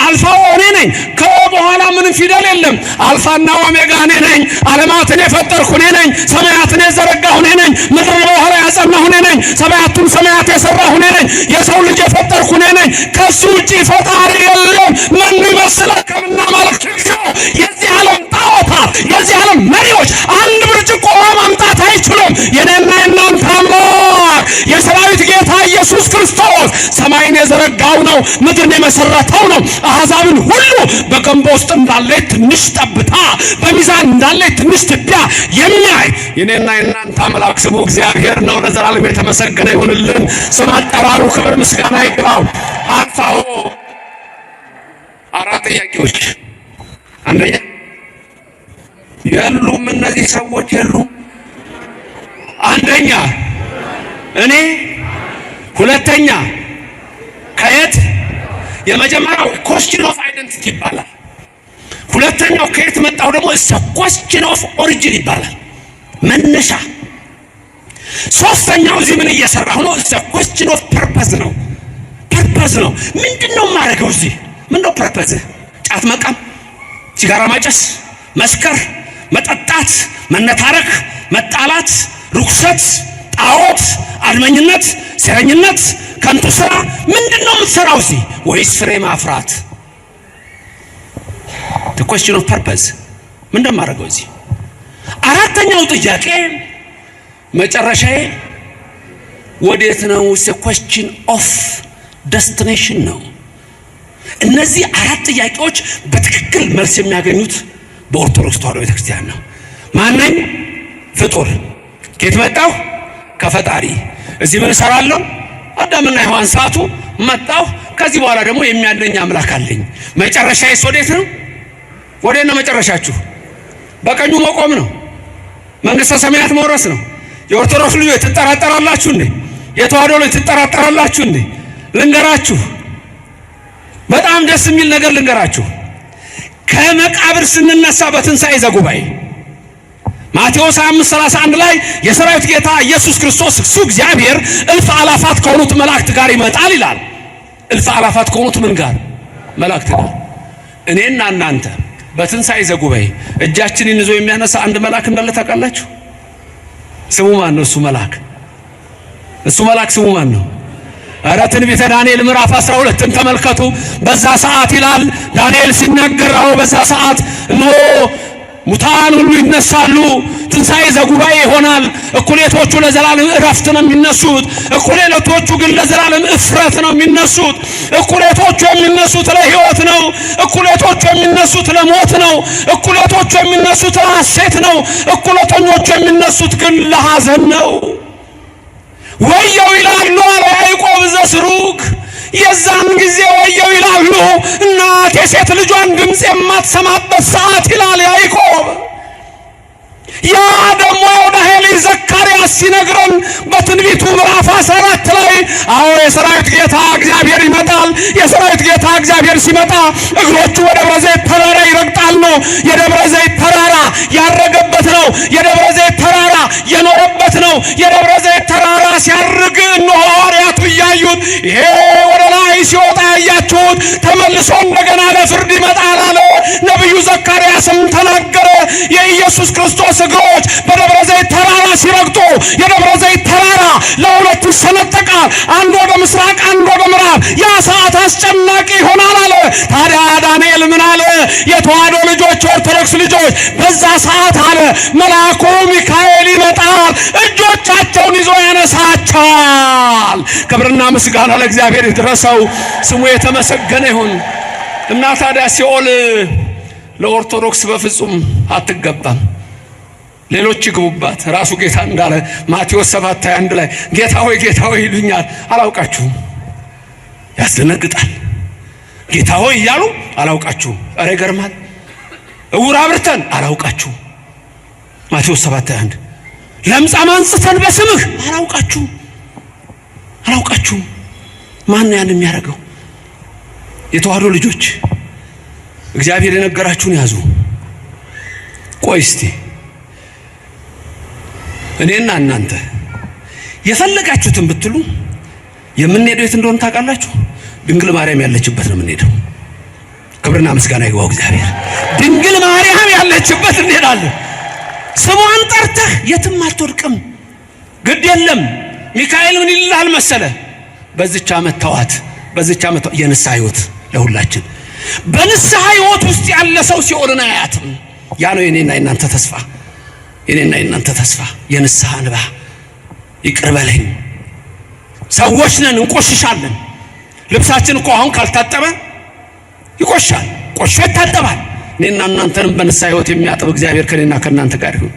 አልፋ እኔ ነኝ ከኦ በኋላ ምንም ፊደል የለም አልፋና ኦሜጋ እኔ ነኝ ዓለማትን የፈጠርኩ እኔ ነኝ ሰማያትን የዘረጋሁ እኔ ነኝ ምድርን በውኃ ያጸናሁ እኔ ነኝ ሰማያቱን ሰማያት የሰራሁ እኔ ነኝ የሰው ልጅ የፈጠርኩ እኔ ነኝ ከሱ ውጪ ፈጣሪ የለም ምን ይመስላል ከምናመልክ የዚህ ዓለም ጣዖታት የዚህ ዓለም መሪዎች አንድ ብርጭቆ ማምጣት አይችሉም የኔና የናንተ አምላክ የሰራዊት ጌታ ኢየሱስ ክርስቶስ ሰማይን የዘረጋው ነው ምድርን የመሰረተው ነው አሕዛብን ሁሉ በገንቦ ውስጥ እንዳለ ትንሽ ጠብታ በሚዛን እንዳለ ትንሽ ትቢያ የሚያይ የኔና የናንተ አምላክ ስሙ እግዚአብሔር ነው ለዘላለም የተመሰገነ ይሁንልን ስም አጠራሩ ክብር ምስጋና ይግባው አልፋው አራት ጥያቄዎች አንደኛ የሉም እነዚህ ሰዎች የሉም አንደኛ እኔ ሁለተኛ ከየት የመጀመሪያው question of identity ይባላል ሁለተኛው ከየት መጣው ደግሞ question of origin ይባላል መነሻ ሶስተኛው እዚህ ምን እየሰራሁ ነው question of purpose ነው ምንድነው ማረጋው እዚህ ምንድነው purpose ጫት መቃም ሲጋራ ማጨስ መስከር መጠጣት መነታረክ መጣላት ርኩሰት ጣዖት አድመኝነት ሴረኝነት ከንቱ ስራ ምንድነው የምትሰራው እዚህ ወይስ ፍሬ ማፍራት the question of purpose ምንድነው ማረጋው እዚህ አራተኛው ጥያቄ መጨረሻዬ ወዴት ነው the question of destination ነው እነዚህ አራት ጥያቄዎች በትክክል መልስ የሚያገኙት በኦርቶዶክስ ተዋህዶ ቤተክርስቲያን ነው ማንነኝ ፍጡር ከየት መጣሁ ከፈጣሪ እዚህ ምን ሰራለሁ አዳምና ሔዋን ሳቱ መጣሁ ከዚህ በኋላ ደግሞ የሚያድነኝ አምላክ አለኝ መጨረሻዬ ወዴት ነው መጨረሻችሁ በቀኙ መቆም ነው መንግስተ ሰማያት መውረስ ነው የኦርቶዶክስ ልጆች ትጠራጠራላችሁ እንዴ የተዋህዶ ልጆች ትጠራጠራላችሁ እንዴ ልንገራችሁ በጣም ደስ የሚል ነገር ልንገራችሁ ከመቃብር ስንነሳ በትንሣኤ ዘጉባኤ ማቴዎስ 5:31 ላይ የሰራዊት ጌታ ኢየሱስ ክርስቶስ እሱ እግዚአብሔር እልፍ አላፋት ከሆኑት መላእክት ጋር ይመጣል ይላል እልፍ አላፋት ከሆኑት ምን ጋር መላእክት ጋር እኔና እናንተ በትንሣኤ ዘጉባኤ እጃችንን ይዞ የሚያነሳ አንድ መልአክ እንዳለ ታውቃላችሁ ስሙ ማን ነው እሱ መልአክ ስሙ ማን ነው አረ ትንቢተ ዳንኤል ምዕራፍ 12 ተመልከቱ በዛ ሰዓት ይላል ዳንኤል ሲናገረው በዛ ሰዓት ነው ሙታን ሁሉ ይነሳሉ ትንሣኤ ዘጉባኤ ይሆናል እኩሌቶቹ ለዘላለም እረፍት ነው የሚነሱት እኩሌቶቹ ግን ለዘላለም እፍረት ነው የሚነሱት እኩሌቶቹ የሚነሱት ለሕይወት ነው እኩሌቶቹ የሚነሱት ለሞት ነው እኩሌቶቹ የሚነሱት ለሐሴት ነው እኩሌቶቹ የሚነሱት ግን ለሐዘን ነው ወየው ይላሉ ያዕቆብ ዘስሩግ የዛን ጊዜ ወየው ይላሉ እናት የሴት ልጇን ድምጽ የማትሰማበት ሰዓት ይላል ያዕቆብ ያ ደግሞ ዳንኤል ዘካርያስ ሲነግረን በትንቢቱ ምዕራፍ 14 ላይ አዎ የሰራዊት ጌታ እግዚአብሔር ይመጣል የሰራዊት ጌታ እግዚአብሔር ሲመጣ እግሮቹ ወደ ደብረ ዘይት ተራራ ይረግጣል ነው የደብረ ዘይት ተራራ ያረገበት ነው የደብረ ዘይት ተራራ የኖረበት ነው የደብረ ዘይት ተራራ ሲያርግ ነው ሐዋርያቱ ያዩት ይሄ ወደ ላይ ሲወጣ ያያችሁት ተመልሶ እንደገና ለፍርድ ይመጣል አለ ነብዩ ዘካርያስ ክርስቶስም ተናገረ። የኢየሱስ ክርስቶስ እግሮች በደብረ ዘይት ተራራ ሲረግጡ የደብረ ዘይት ተራራ ለሁለት ይሰነጠቃል፣ አንድ ወደ ምስራቅ አንድ ወደ ምዕራብ። ያ ሰዓት አስጨናቂ ይሆናል አለ። ታዲያ ዳንኤል ምን አለ? የተዋሕዶ ልጆች ኦርቶዶክስ ልጆች በዛ ሰዓት አለ መልአኩ ሚካኤል ይመጣል፣ እጆቻቸውን ይዞ ያነሳቸዋል። ክብርና ምስጋና ለእግዚአብሔር ይድረሰው፣ ስሙ የተመሰገነ ይሁን። እና ታዲያ ሲኦል ለኦርቶዶክስ በፍጹም አትገባም፣ ሌሎች ይግቡባት። ራሱ ጌታ እንዳለ ማቴዎስ 7:21 ላይ ጌታ ሆይ ይሉኛል አላውቃችሁም። ያስደነግጣል። ጌታ ሆይ እያሉ አላውቃችሁም። ኧረ ይገርማል። እውር አብርተን አላውቃችሁም። ማቴዎስ 7:21 ለምጻም አንጽተን በስምህ አላውቃችሁም። ማን ነው ያን የሚያደርገው? የተዋሕዶ ልጆች እግዚአብሔር የነገራችሁን ያዙ። ቆይ እስቲ እኔና እናንተ የፈለጋችሁትን ብትሉ የምንሄደው የት እንደሆነ ታውቃላችሁ? ድንግል ማርያም ያለችበት ነው የምንሄደው። ክብርና ምስጋና ይግባው እግዚአብሔር። ድንግል ማርያም ያለችበት እንሄዳለን። ስሟን ጠርተህ የትም አትወድቅም። ግድ የለም። ሚካኤል ምን ይላል መሰለ? በዚች ዓመት ተዋት፣ በዚች ዓመት የንስሐ ሕይወት ለሁላችን። በንስሐ ሕይወት ውስጥ ያለ ሰው ሲኦልን አያትም። ያ ነው የኔና የናንተ ተስፋ፣ የኔና የናንተ ተስፋ። የንስሐ እንባ ይቅር በለኝ። ሰዎች ነን፣ እንቆሽሻለን። ልብሳችን እኮ አሁን ካልታጠበ ይቆሻል፣ ቆሾ ይታጠባል። እኔና እናንተንም በንስሐ ሕይወት የሚያጥብ እግዚአብሔር ከኔና ከናንተ ጋር ይሁን።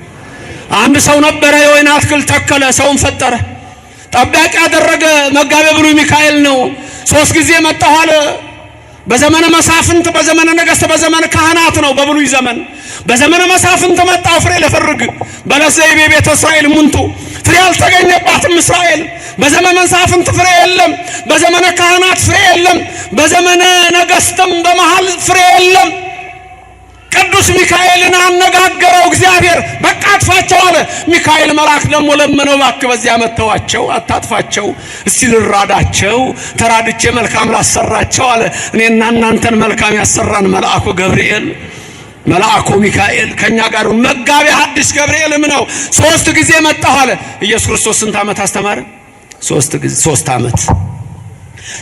አንድ ሰው ነበረ፣ የወይን አትክልት ተከለ፣ ሰውን ፈጠረ፣ ጠባቂ ያደረገ። መጋቤ ብሉይ ሚካኤል ነው። 3 ጊዜ መጣሁ አለ። በዘመነ መሳፍንት፣ በዘመነ ነገሥት፣ በዘመነ ካህናት ነው በብሉይ ዘመን። በዘመነ መሳፍንት መጣሁ ፍሬ ለፈርግ በለሰ ይቤ ቤተ እስራኤል ሙንቱ፣ ፍሬ አልተገኘባትም እስራኤል። በዘመነ መሳፍንት ፍሬ የለም፣ በዘመነ ካህናት ፍሬ የለም፣ በዘመነ ነገሥትም በመሃል ፍሬ የለም። ቅዱስ ሚካኤልን አነጋገረው እግዚአብሔር። በቃ አጥፋቸው አለ። ሚካኤል መልአክ ደግሞ ለመነው፣ እባክህ በዚያ መተዋቸው፣ አታጥፋቸው፣ እስቲ ልራዳቸው፣ ተራድቼ መልካም ላሰራቸው አለ። እኔና እናንተን መልካም ያሰራን መልአኩ ገብርኤል፣ መልአኩ ሚካኤል ከኛ ጋር። መጋቤ ሐዲስ ገብርኤልም ነው። 3 ጊዜ መጣሁ አለ። ኢየሱስ ክርስቶስ ስንት ዓመት አስተማረ? 3 ዓመት።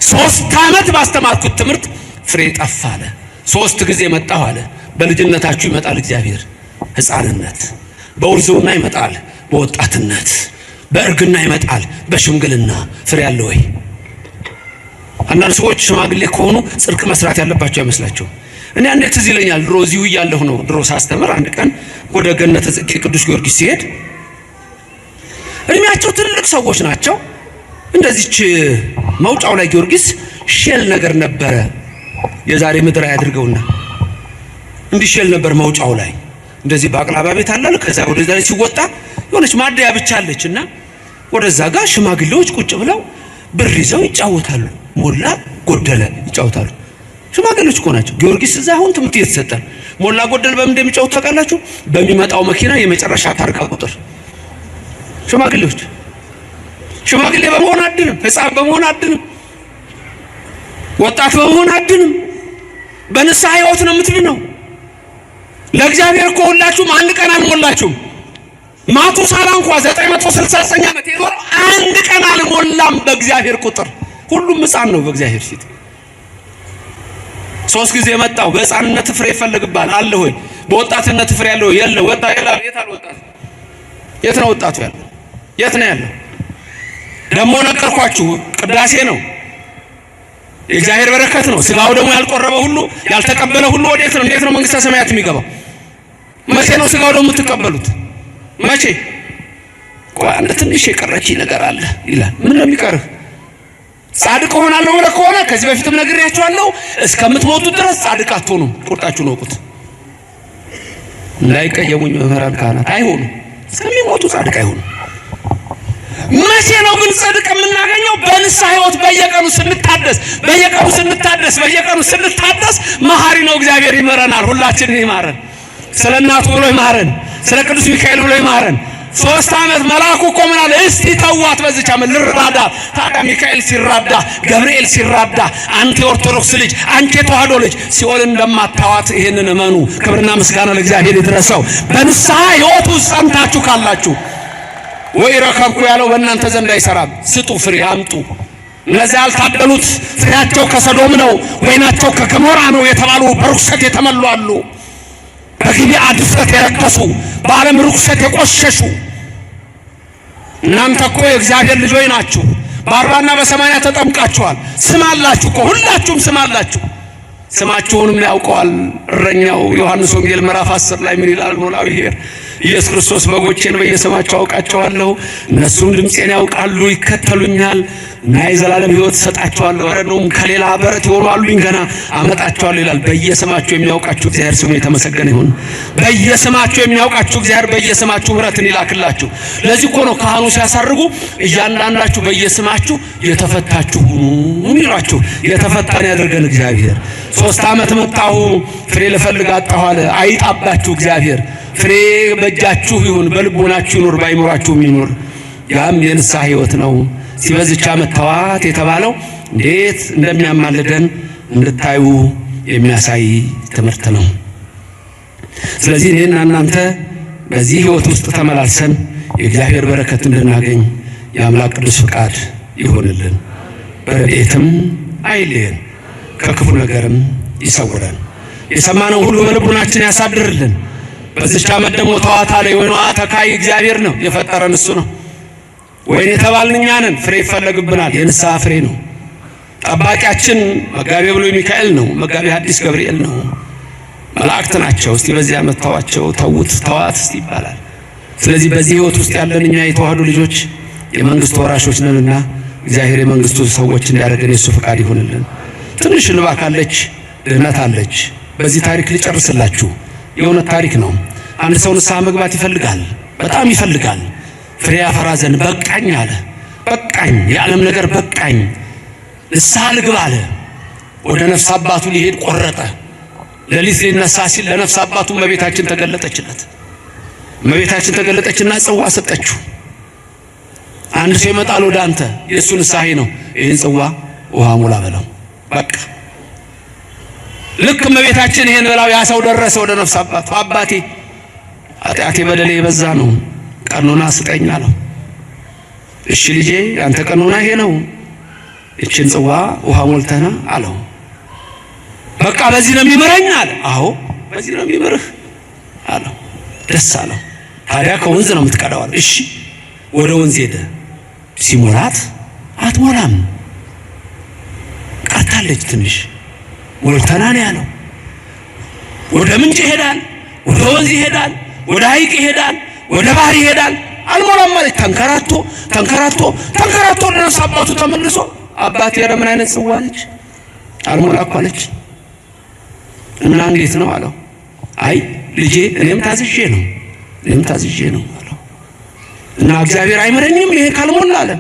3 ዓመት ባስተማርኩት ትምህርት ፍሬ ጠፋ አለ። 3 ጊዜ መጣሁ አለ። በልጅነታችሁ ይመጣል እግዚአብሔር፣ ሕፃንነት፣ በውርዝውና ይመጣል፣ በወጣትነት፣ በእርግና ይመጣል፣ በሽምግልና። ፍሬ አለ ወይ? አንዳንድ ሰዎች ሽማግሌ ከሆኑ ጽድቅ መስራት ያለባቸው አይመስላቸው። እኔ አንዴ ትዝ ይለኛል፣ ድሮ እዚሁ እያለሁ ነው፣ ድሮ ሳስተምር አንድ ቀን ወደ ገነተ ጽጌ ቅዱስ ጊዮርጊስ ሲሄድ እድሜያቸው ትልቅ ሰዎች ናቸው። እንደዚች መውጫው ላይ ጊዮርጊስ ሼል ነገር ነበረ፣ የዛሬ ምድር ያድርገውና እንዲህ ሼል ነበር መውጫው ላይ። እንደዚህ ባቅላባ ቤት አለ። ከዛ ወደዛ ላይ ሲወጣ የሆነች ማደያ ብቻ አለችና ወደዛ ጋር ሽማግሌዎች ቁጭ ብለው ብር ይዘው ይጫወታሉ። ሞላ ጎደለ ይጫወታሉ። ሽማግሌዎች እኮ ናቸው። ጊዮርጊስ እዛ አሁን ትምህርት እየተሰጠ ሞላ ጎደል በምን እንደሚጫወቱ ታውቃላችሁ? በሚመጣው መኪና የመጨረሻ ታርጋ ቁጥር። ሽማግሌዎች ሽማግሌ በመሆን አድንም፣ ሕፃን በመሆን አድንም፣ ወጣት በመሆን አድንም። በንስሐ ሕይወት ነው የምትድነው። ለእግዚአብሔር እኮ ሁላችሁም አንድ ቀን አልሞላችሁም። ማቱሳላ እንኳን 969 ዓመት የኖረው አንድ ቀን አልሞላም በእግዚአብሔር ቁጥር። ሁሉም ሕፃን ነው በእግዚአብሔር ፊት። 3 ጊዜ መጣው። በሕፃንነት ፍሬ ይፈልግባል አለ ሆይ፣ በወጣትነት ፍሬ ያለው የለ። ወጣ ይላል። የት አለ ወጣት? የት ነው ወጣቱ ያለው? የት ነው ያለው? ደግሞ ነገርኳችሁ፣ ቅዳሴ ነው፣ የእግዚአብሔር በረከት ነው። ስጋው ደግሞ ያልቆረበ ሁሉ ያልተቀበለ ሁሉ ወዴት ነው? እንዴት ነው መንግስተ ሰማያት የሚገባው? መቼ ነው ስጋው ደግሞ የምትቀበሉት? መቼ? ቆይ አንድ ትንሽ የቀረች ነገር አለ ይላል። ምን ነው የሚቀርህ? ጻድቅ ሆናለሁ ብለህ ከሆነ ከዚህ በፊትም ነግሬያችኋለሁ፣ እስከምትሞቱ ድረስ ጻድቅ አትሆኑም። ቁርጣችሁን ወቁት። እንዳይቀየሙኝ መምህራን ካህናት፣ አይሆኑም። እስከሚሞቱ ጻድቅ አይሆኑም። መቼ ነው ግን ጽድቅ የምናገኘው? በንስሐ ሕይወት በየቀኑ ስንታደስ፣ በየቀኑ ስንታደስ መሐሪ ነው እግዚአብሔር። ይመረናል፣ ሁላችንን ይማረን። ስለ እናቱ ብሎ ይማረን፣ ስለ ቅዱስ ሚካኤል ብሎ ይማረን፣ 3 ዓመት መልአኩ እኮ ምን አለ? እስቲ ተዋት በዚች ዓመት ልራዳ። ታዲያ ሚካኤል ሲራዳ፣ ገብርኤል ሲራዳ፣ አንተ የኦርቶዶክስ ልጅ፣ አንቺ የተዋህዶ ልጅ ሲኦል እንደማታዋት ይሄንን እመኑ። ክብርና ምስጋና ለእግዚአብሔር ይድረሰው። በንስሐ ሕይወት ውስጥ ጸንታችሁ ካላችሁ ወይ ረከብኩ ያለው በእናንተ ዘንድ አይሰራም። ስጡ፣ ፍሬ አምጡ። እነዚያ ያልታደሉት ፍሬያቸው ከሰዶም ነው፣ ወይናቸው ከገሞራ ነው የተባሉ በርኩሰት የተመሉ አሉ። በጊዜያ ድፍረት የረከሱ፣ በዓለም ርኩሰት የቆሸሹ። እናንተ እኮ የእግዚአብሔር ልጆች ናችሁ። በ40 እና በ80 ተጠምቃችኋል። ስም አላችሁ እኮ ሁላችሁም ስም አላችሁ። ስማችሁንም ያውቀዋል እረኛው። ዮሐንስ ወንጌል ምዕራፍ 10 ላይ ምን ይላል? ኖላዊ ሄር ኢየሱስ ክርስቶስ በጎቼን በየስማቸው አውቃቸዋለሁ፣ እነሱም ድምፄን ያውቃሉ፣ ይከተሉኛል እና የዘላለም ሕይወት እሰጣቸዋለሁ። ወረዶም ከሌላ በረት ይወራሉኝ ገና አመጣቸዋለሁ ይላል። በየስማችሁ የሚያውቃችሁ እግዚአብሔር ስሙ የተመሰገነ ይሁን። በየስማችሁ የሚያውቃችሁ እግዚአብሔር በየስማችሁ ምሕረትን ይላክላችሁ። ለዚህ እኮ ነው ካህኑ ሲያሳርጉ እያንዳንዳችሁ በየስማችሁ የተፈታችሁ ሁኑ ይሏችሁ። የተፈታን ያደርገን እግዚአብሔር። 3 ዓመት መጣሁ ፍሬ ልፈልግ አጣሁ አለ። አይጣባችሁ እግዚአብሔር። ፍሬ በእጃችሁ ይሁን፣ በልቦናችሁ ይኑር፣ ባይኖራችሁም ይኑር። ያም የንስሐ ሕይወት ነው። ሲበዝቻ መተዋት የተባለው እንዴት እንደሚያማልደን እንድታዩ የሚያሳይ ትምህርት ነው። ስለዚህ እኔና እናንተ በዚህ ሕይወት ውስጥ ተመላልሰን የእግዚአብሔር በረከት እንድናገኝ የአምላክ ቅዱስ ፍቃድ ይሆንልን። በረድኤትም አይለየን፣ ከክፉ ነገርም ይሰውረን። የሰማነው ሁሉ በልቡናችን ያሳድርልን። በዚህች ዓመት ደግሞ ተዋት አለ። የወይኗ ተካይ እግዚአብሔር ነው፣ የፈጠረን እሱ ነው። ወይን የተባልን እኛ ነን። ፍሬ ይፈለግብናል። የንስሐ ፍሬ ነው። ጠባቂያችን መጋቤ ብሉይ ሚካኤል ነው። መጋቤ ሐዲስ ገብርኤል ነው። መላእክት ናቸው። እስቲ በዚህ ዓመት ተዋቸው፣ ተውት፣ ተዋት እስቲ ይባላል። ስለዚህ በዚህ ሕይወት ውስጥ ያለን እኛ የተዋህዶ ልጆች የመንግስቱ ወራሾች ነንና እግዚአብሔር የመንግስቱ ሰዎች እንዲያደርገን የሱ ፍቃድ ይሁንልን። ትንሽ እንባ ካለች ድህነት አለች። በዚህ ታሪክ ልጨርስላችሁ። የእውነት ታሪክ ነው። አንድ ሰው ንስሐ መግባት ይፈልጋል፣ በጣም ይፈልጋል። ፍሬ ያፈራ ዘንድ በቃኝ አለ። በቃኝ፣ የዓለም ነገር በቃኝ፣ ንስሐ ልግባ አለ። ወደ ነፍስ አባቱ ሊሄድ ቆረጠ። ሌሊት ሊነሳ ሲል ለነፍስ አባቱ እመቤታችን ተገለጠችለት። እመቤታችን ተገለጠችና ጽዋ ሰጠችው። አንድ ሰው ይመጣል ወደ አንተ፣ የእሱ ንስሐ ነው። ይህን ጽዋ ውሃ ሙላ በለው። በቃ ልክ እመቤታችን ይሄን በላው ያ ሰው ደረሰ ወደ ነፍስ አባቱ። አባቴ ኃጢአቴ በደሌ የበዛ ነው፣ ቀኖና ስጠኝ አለው። እሺ ልጄ አንተ ቀኖና ይሄ ነው፣ እችን ጽዋ ውሃ ሞልተና አለው። በቃ በዚህ ነው የሚመረኝ አለ። አዎ በዚህ ነው የሚመርህ አለው። ደስ አለው። ታዲያ ከወንዝ ነው የምትቀዳው አለ። እሺ ወደ ወንዝ ሄደ። ሲሞላት አትሞላም፣ ቀርታለች ትንሽ። ሞልተና ነው ያለው። ወደ ምንጭ ይሄዳል፣ ወደ ወንዝ ይሄዳል፣ ወደ ሐይቅ ይሄዳል፣ ወደ ባህር ይሄዳል። አልሞላም ማለት ተንከራቶ ተንከራቶ ተንከራቶ ወደ ነፍስ አባቱ ተመልሶ አባቴ ኧረ ምን አይነት ጽዋ ነች አልሞላ እኮ አለች። እና እንዴት ነው አለው። አይ ልጄ እኔም ታዝዤ ነው አለው። እና እግዚአብሔር አይምረኝም ይሄ ካልሞላ አለ።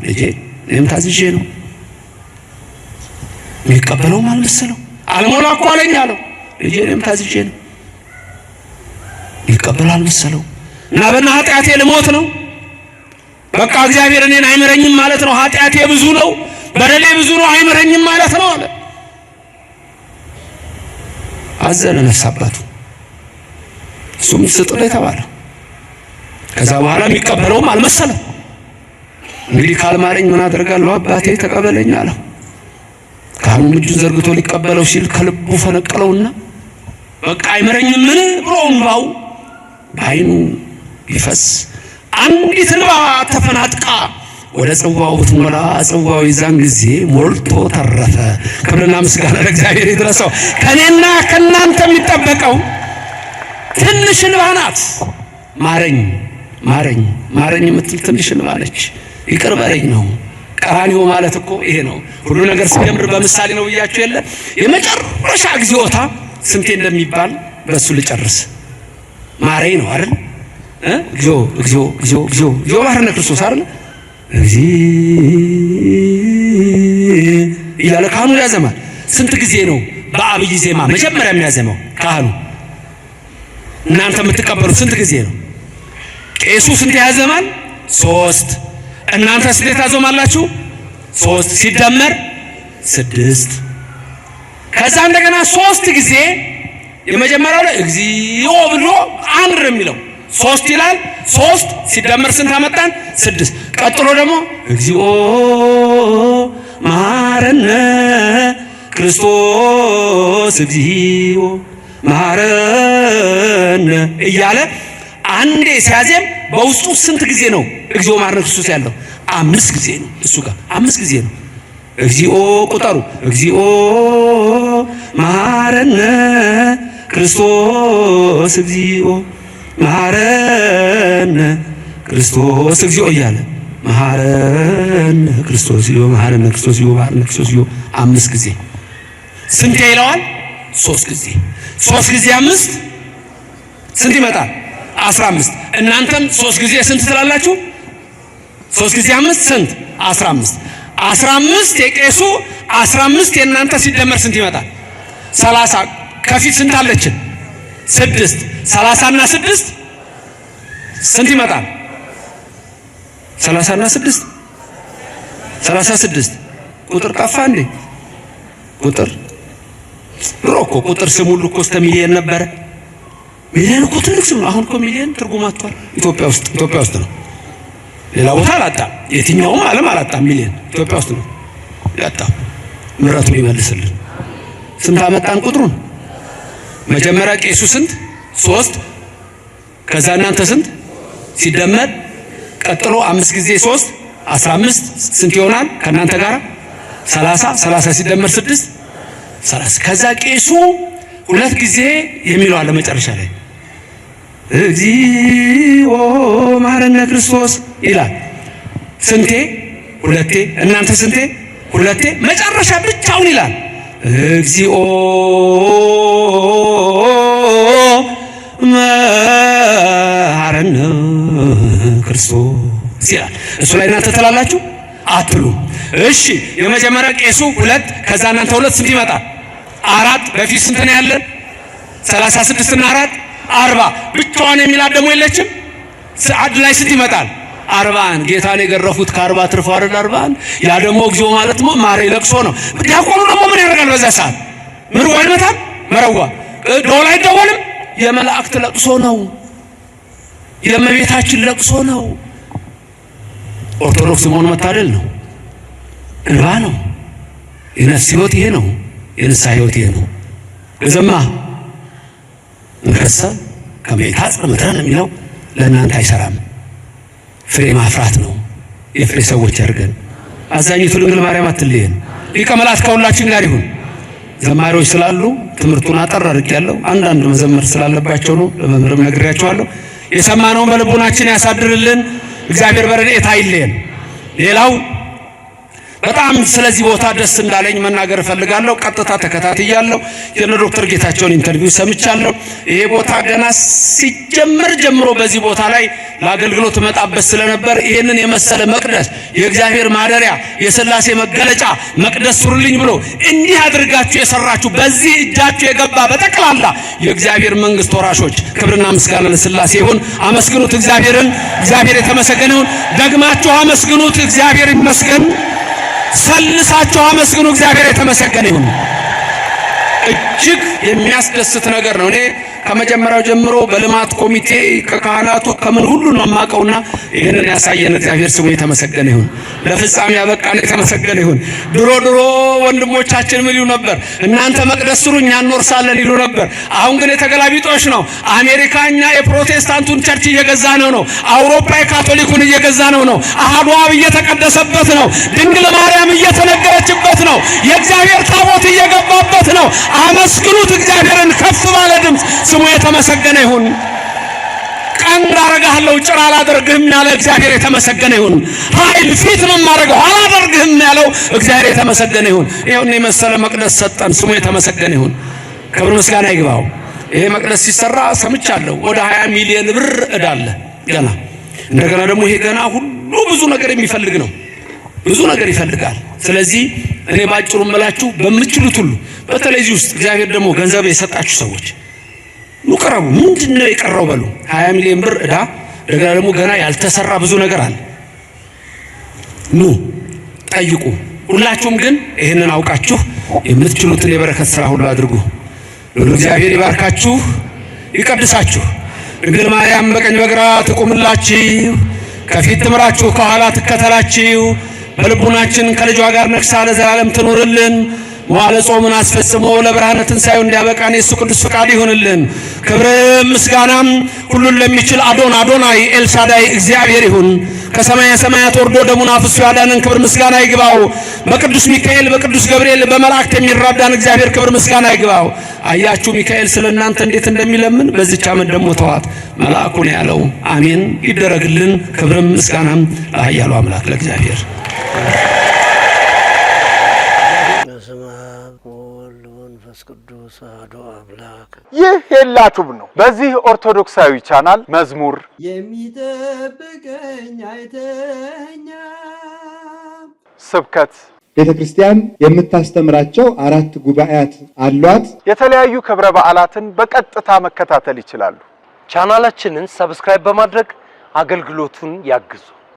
ልጄ እኔም ታዝዤ ነው። የሚቀበለውም አልመሰለው። አልሞላ እኮ አለኝ አለው። ልጄ እኔም ታዝዤ ነው። የሚቀበለው አልመሰለው። እና በእና ኃጢአቴ ልሞት ነው። በቃ እግዚአብሔር እኔን አይምረኝም ማለት ነው። ኃጢአቴ ብዙ ነው፣ በደሌ ብዙ ነው፣ አይምረኝም ማለት ነው አለ። አዘነ ነፍስ አባቱ። እሱም ስጥለ ተባለ። ከዛ በኋላ የሚቀበለውም አልመሰለም። እንግዲህ ካልማረኝ ምን አደርጋለሁ አባቴ ተቀበለኝ አለው። ካህኑም እጁን ዘርግቶ ሊቀበለው ሲል ከልቡ ፈነቀለውና በቃ አይምረኝም ምን ብሎ እንባው በዓይኑ ይፈስ። አንዲት እንባ ተፈናጥቃ ወደ ጽዋው ብትሞላ ጽዋው ይዛን ጊዜ ሞልቶ ተረፈ። ክብርና ምስጋና ለእግዚአብሔር ይድረሰው። ከኔና ከናንተ የሚጠበቀው ትንሽ እንባ ናት። ማረኝ ማረኝ ማረኝ የምትል ትንሽ እንባ ነች። ይቅር በለኝ ነው። ቀራንዮ ማለት እኮ ይሄ ነው። ሁሉ ነገር ሲጀምር በምሳሌ ነው ብያችሁ የለ። የመጨረሻ እግዚኦታ ስንቴ እንደሚባል በሱ ልጨርስ። ማረኝ ነው አይደል? እግዚኦ እግዚኦ እግዚኦ እግዚኦ እግዚኦ ባህርነ ክርስቶስ አይደል? እያለ ካህኑ ያዘማል። ስንት ጊዜ ነው በአብይ ዜማ መጀመሪያ የሚያዘመው ካህኑ? እናንተ የምትቀበሉት ስንት ጊዜ ነው? ቄሱ ስንት ያዘማል? 3 እናንተ ስንት ታዘማላችሁ? 3 ሲደመር 6 ከዛ እንደገና 3 ጊዜ የመጀመሪያው ላይ እግዚኦ ብሎ አንድ ነው የሚለው 3 ይላል 3 ሲደመር ስንት አመጣን? 6 ቀጥሎ ደግሞ እግዚኦ ማረነ ክርስቶስ እግዚኦ ማረነ እያለ አንዴ ሲያዜም በውስጡ ስንት ጊዜ ነው እግዚኦ ማረነ ክርስቶስ ያለው? 5 ጊዜ ነው። እሱ ጋር 5 ጊዜ ነው። እግዚኦ ቁጠሩ። እግዚኦ ማረነ ክርስቶስ እግዚኦ ማረነ ክርስቶስ እግዚኦ እያለ ማረነ ክርስቶስ እግዚኦ ማረነ ክርስቶስ እግዚኦ ማረነ ክርስቶስ እግዚኦ 5 ጊዜ ስንት ይለዋል? 3 ጊዜ 3 ጊዜ 5 ስንት ይመጣል? 15 እናንተም 3 ጊዜ ስንት ትላላችሁ? 3 ጊዜ 5 ስንት? 15 15 የቄሱ 15 የእናንተ ሲደመር ስንት ይመጣል? 30 ከፊት ስንት አለችን? 6 30 እና 6 ስንት ይመጣል? 30 እና 6 36 ቁጥር ጠፋ እንዴ? ቁጥር ሮኮ ቁጥር ስሙ ሁሉ እኮ እስከ ሚሊዮን ነበረ። ሚሊዮን እኮ ትልቅ ስም ነው። አሁን እኮ ሚሊዮን ትርጉም አጥቷል። ኢትዮጵያ ውስጥ ነው። ሌላ ቦታ አላጣም። የትኛውም ዓለም አላጣም። ሚሊዮን ኢትዮጵያ ውስጥ ነው ያጣው። ምሕረቱን ይመልስልን። ስንት አመጣን ቁጥሩን? መጀመሪያ ቄሱ ስንት? 3 ከዛ እናንተ ስንት ሲደመር ቀጥሎ 5 ጊዜ 3 15 ስንት ይሆናል? ከእናንተ ጋር 30 ሲደመር 6 30 ከዛ ቄሱ 2 ጊዜ የሚለው አለ መጨረሻ ላይ እግዚኦ ማረነ ክርስቶስ ይላል። ስንቴ? 2 እናንተ ስንቴ? 2 መጨረሻ ብቻውን ይላል እግዚኦ ማረነ ክርስቶስ ይላል። እሱ ላይ እናንተ ትላላችሁ አትሉ? እሺ የመጀመሪያ ቄሱ 2 ከዛ እናንተ 2 ስንት ይመጣል? 4 በፊት ስንት ነው ያለን? 36 እና 4 40 ብቻዋን የሚላት ደግሞ የለችም። አንድ ላይ ስንት ይመጣል? 40 ጌታን የገረፉት ከ40 ትርፎ አይደል? 40 ያ ደግሞ እግዚኦ ማለት ነው ማሬ ለቅሶ ነው። ዲያቆኑ ደግሞ ምን ያደርጋል በዛ ሰዓት? ምርዋ ይመታል። መረዋ ዶላ አይደወልም። የመላእክት ለቅሶ ነው። የእመቤታችን ለቅሶ ነው። ኦርቶዶክስ መሆን መታደል ነው። እንባ ነው። የነፍስ ሕይወት ይሄ ነው። የንስሐ ሕይወት ይሄ ነው። ገዘማ እንከሰ ከመይታ ጽምተን የሚለው ለእናንተ አይሰራም። ፍሬ ማፍራት ነው። የፍሬ ሰዎች ያድርገን። አዛኝቱ ድንግል ማርያም አትለየን። ሊቀ መላእክት ከሁላችን ጋር ይሁን። ዘማሪዎች ስላሉ ትምህርቱን አጠር አድርጌያለሁ። አንዳንድ መዘመር ስላለባቸው ነው። ለመምህርም ነግሬያቸዋለሁ። የሰማነውን በልቦናችን ያሳድርልን። እግዚአብሔር በረድኤት አይለየን። ሌላው በጣም ስለዚህ ቦታ ደስ እንዳለኝ መናገር እፈልጋለሁ። ቀጥታ ተከታትያለሁ። የነ ዶክተር ጌታቸውን ኢንተርቪው ሰምቻለሁ። ይሄ ቦታ ገና ሲጀመር ጀምሮ በዚህ ቦታ ላይ ለአገልግሎት መጣበት ስለነበር ይሄንን የመሰለ መቅደስ የእግዚአብሔር ማደሪያ የሥላሴ መገለጫ መቅደስ ሱሩልኝ ብሎ እንዲህ አድርጋችሁ የሰራችሁ በዚህ እጃችሁ የገባ በጠቅላላ የእግዚአብሔር መንግስት ወራሾች ክብርና ምስጋና ለሥላሴ ይሁን። አመስግኑት እግዚአብሔርን። እግዚአብሔር የተመሰገነ ይሁን። ደግማችሁ አመስግኑት። እግዚአብሔር ይመስገን። ሰልሳችሁ አመስግኑ። እግዚአብሔር የተመሰገነ ይሁን። እጅግ የሚያስደስት ነገር ነው። እኔ ከመጀመሪያው ጀምሮ በልማት ኮሚቴ ከካህናቱ ከምን ሁሉ ነው የማውቀውና ይህንን ያሳየን እግዚአብሔር ስሙ የተመሰገነ ይሁን። ለፍጻሜ ያበቃን የተመሰገነ ይሁን። ድሮ ወንድሞቻችን ምን ይሉ ነበር? እናንተ መቅደስ ስሩ እኛ እንወርሳለን ይሉ ነበር። አሁን ግን የተገላቢጦሽ ነው። አሜሪካኛ የፕሮቴስታንቱን ቸርች እየገዛ ነው። አውሮፓ የካቶሊኩን እየገዛ ነው። አሐዱ አብ እየተቀደሰበት ነው። ድንግል ማርያም እየተነገረችበት ነው። የእግዚአብሔር ታቦት እየገባበት ነው። አመስግኑት እግዚአብሔርን ከፍ ባለ ድምፅ። ስሙ የተመሰገነ ይሁን። ቀንድ አረጋለሁ ጭራ አላደርግህም ያለ እግዚአብሔር የተመሰገነ ይሁን። ኃይል ፊት ነው የማደርገው አላደርግህም ያለው እግዚአብሔር የተመሰገነ ይሁን። ይሄን የመሰለ መቅደስ ሰጠን። ስሙ የተመሰገነ ይሁን። ክብር ምስጋና ይግባው። ይሄ መቅደስ ሲሰራ ሰምቻለሁ ወደ 20 ሚሊዮን ብር እዳለ ገና። እንደገና ደግሞ ይሄ ገና ሁሉ ብዙ ነገር የሚፈልግ ነው። ብዙ ነገር ይፈልጋል። ስለዚህ እኔ ባጭሩ እምላችሁ በምትችሉት ሁሉ በተለይ እዚህ ውስጥ እግዚአብሔር ደግሞ ገንዘብ የሰጣችሁ ሰዎች ኑቀረቡ። ምንድነው የቀረው በሉ። 20 ሚሊዮን ብር እዳ እንደገና ደግሞ ገና ያልተሰራ ብዙ ነገር አለ። ኑ ጠይቁ። ሁላችሁም ግን ይሄንን አውቃችሁ የምትችሉትን የበረከት ሥራ ሁሉ አድርጉ። እግዚአብሔር ይባርካችሁ ይቀድሳችሁ። ድንግል ማርያም በቀኝ በግራ ትቁምላችሁ፣ ከፊት ትምራችሁ፣ ከኋላ ትከተላችሁ። በልቡናችን ከልጇ ጋር ነግሳ ለዘላለም ትኖርልን። መዋዕለ ጾሙን አስፈጽሞ ለብርሃነ ትንሣኤው እንዲያበቃን የእሱ ቅዱስ ፈቃድ ይሁንልን። ክብርም ምስጋናም ሁሉን ለሚችል አዶናይ ኤልሻዳይ እግዚአብሔር ይሁን። ከሰማየ ሰማያት ወርዶ ደሙን አፍስሶ ያዳነን ክብር ምስጋና ይግባው። በቅዱስ ሚካኤል በቅዱስ ገብርኤል በመላእክት የሚራዳን እግዚአብሔር ክብር ምስጋና ይግባው። አያችሁ ሚካኤል ስለናንተ እንዴት እንደሚለምን በዚህች ዓመት ደግሞ ተዋት መልአኩን ያለው አሜን ይደረግልን። ክብርም ምስጋናም ለኃያሉ አምላክ ለእግዚአብሔር። ቅዱስ አሐዱ አምላክ። ይህ ሄላቱብ ነው። በዚህ ኦርቶዶክሳዊ ቻናል መዝሙር የሚጠብቀኝ አይተኛ፣ ስብከት፣ ቤተክርስቲያን የምታስተምራቸው 4 ጉባኤያት አሏት። የተለያዩ ክብረ በዓላትን በቀጥታ መከታተል ይችላሉ። ቻናላችንን ሰብስክራይብ በማድረግ አገልግሎቱን ያግዙ።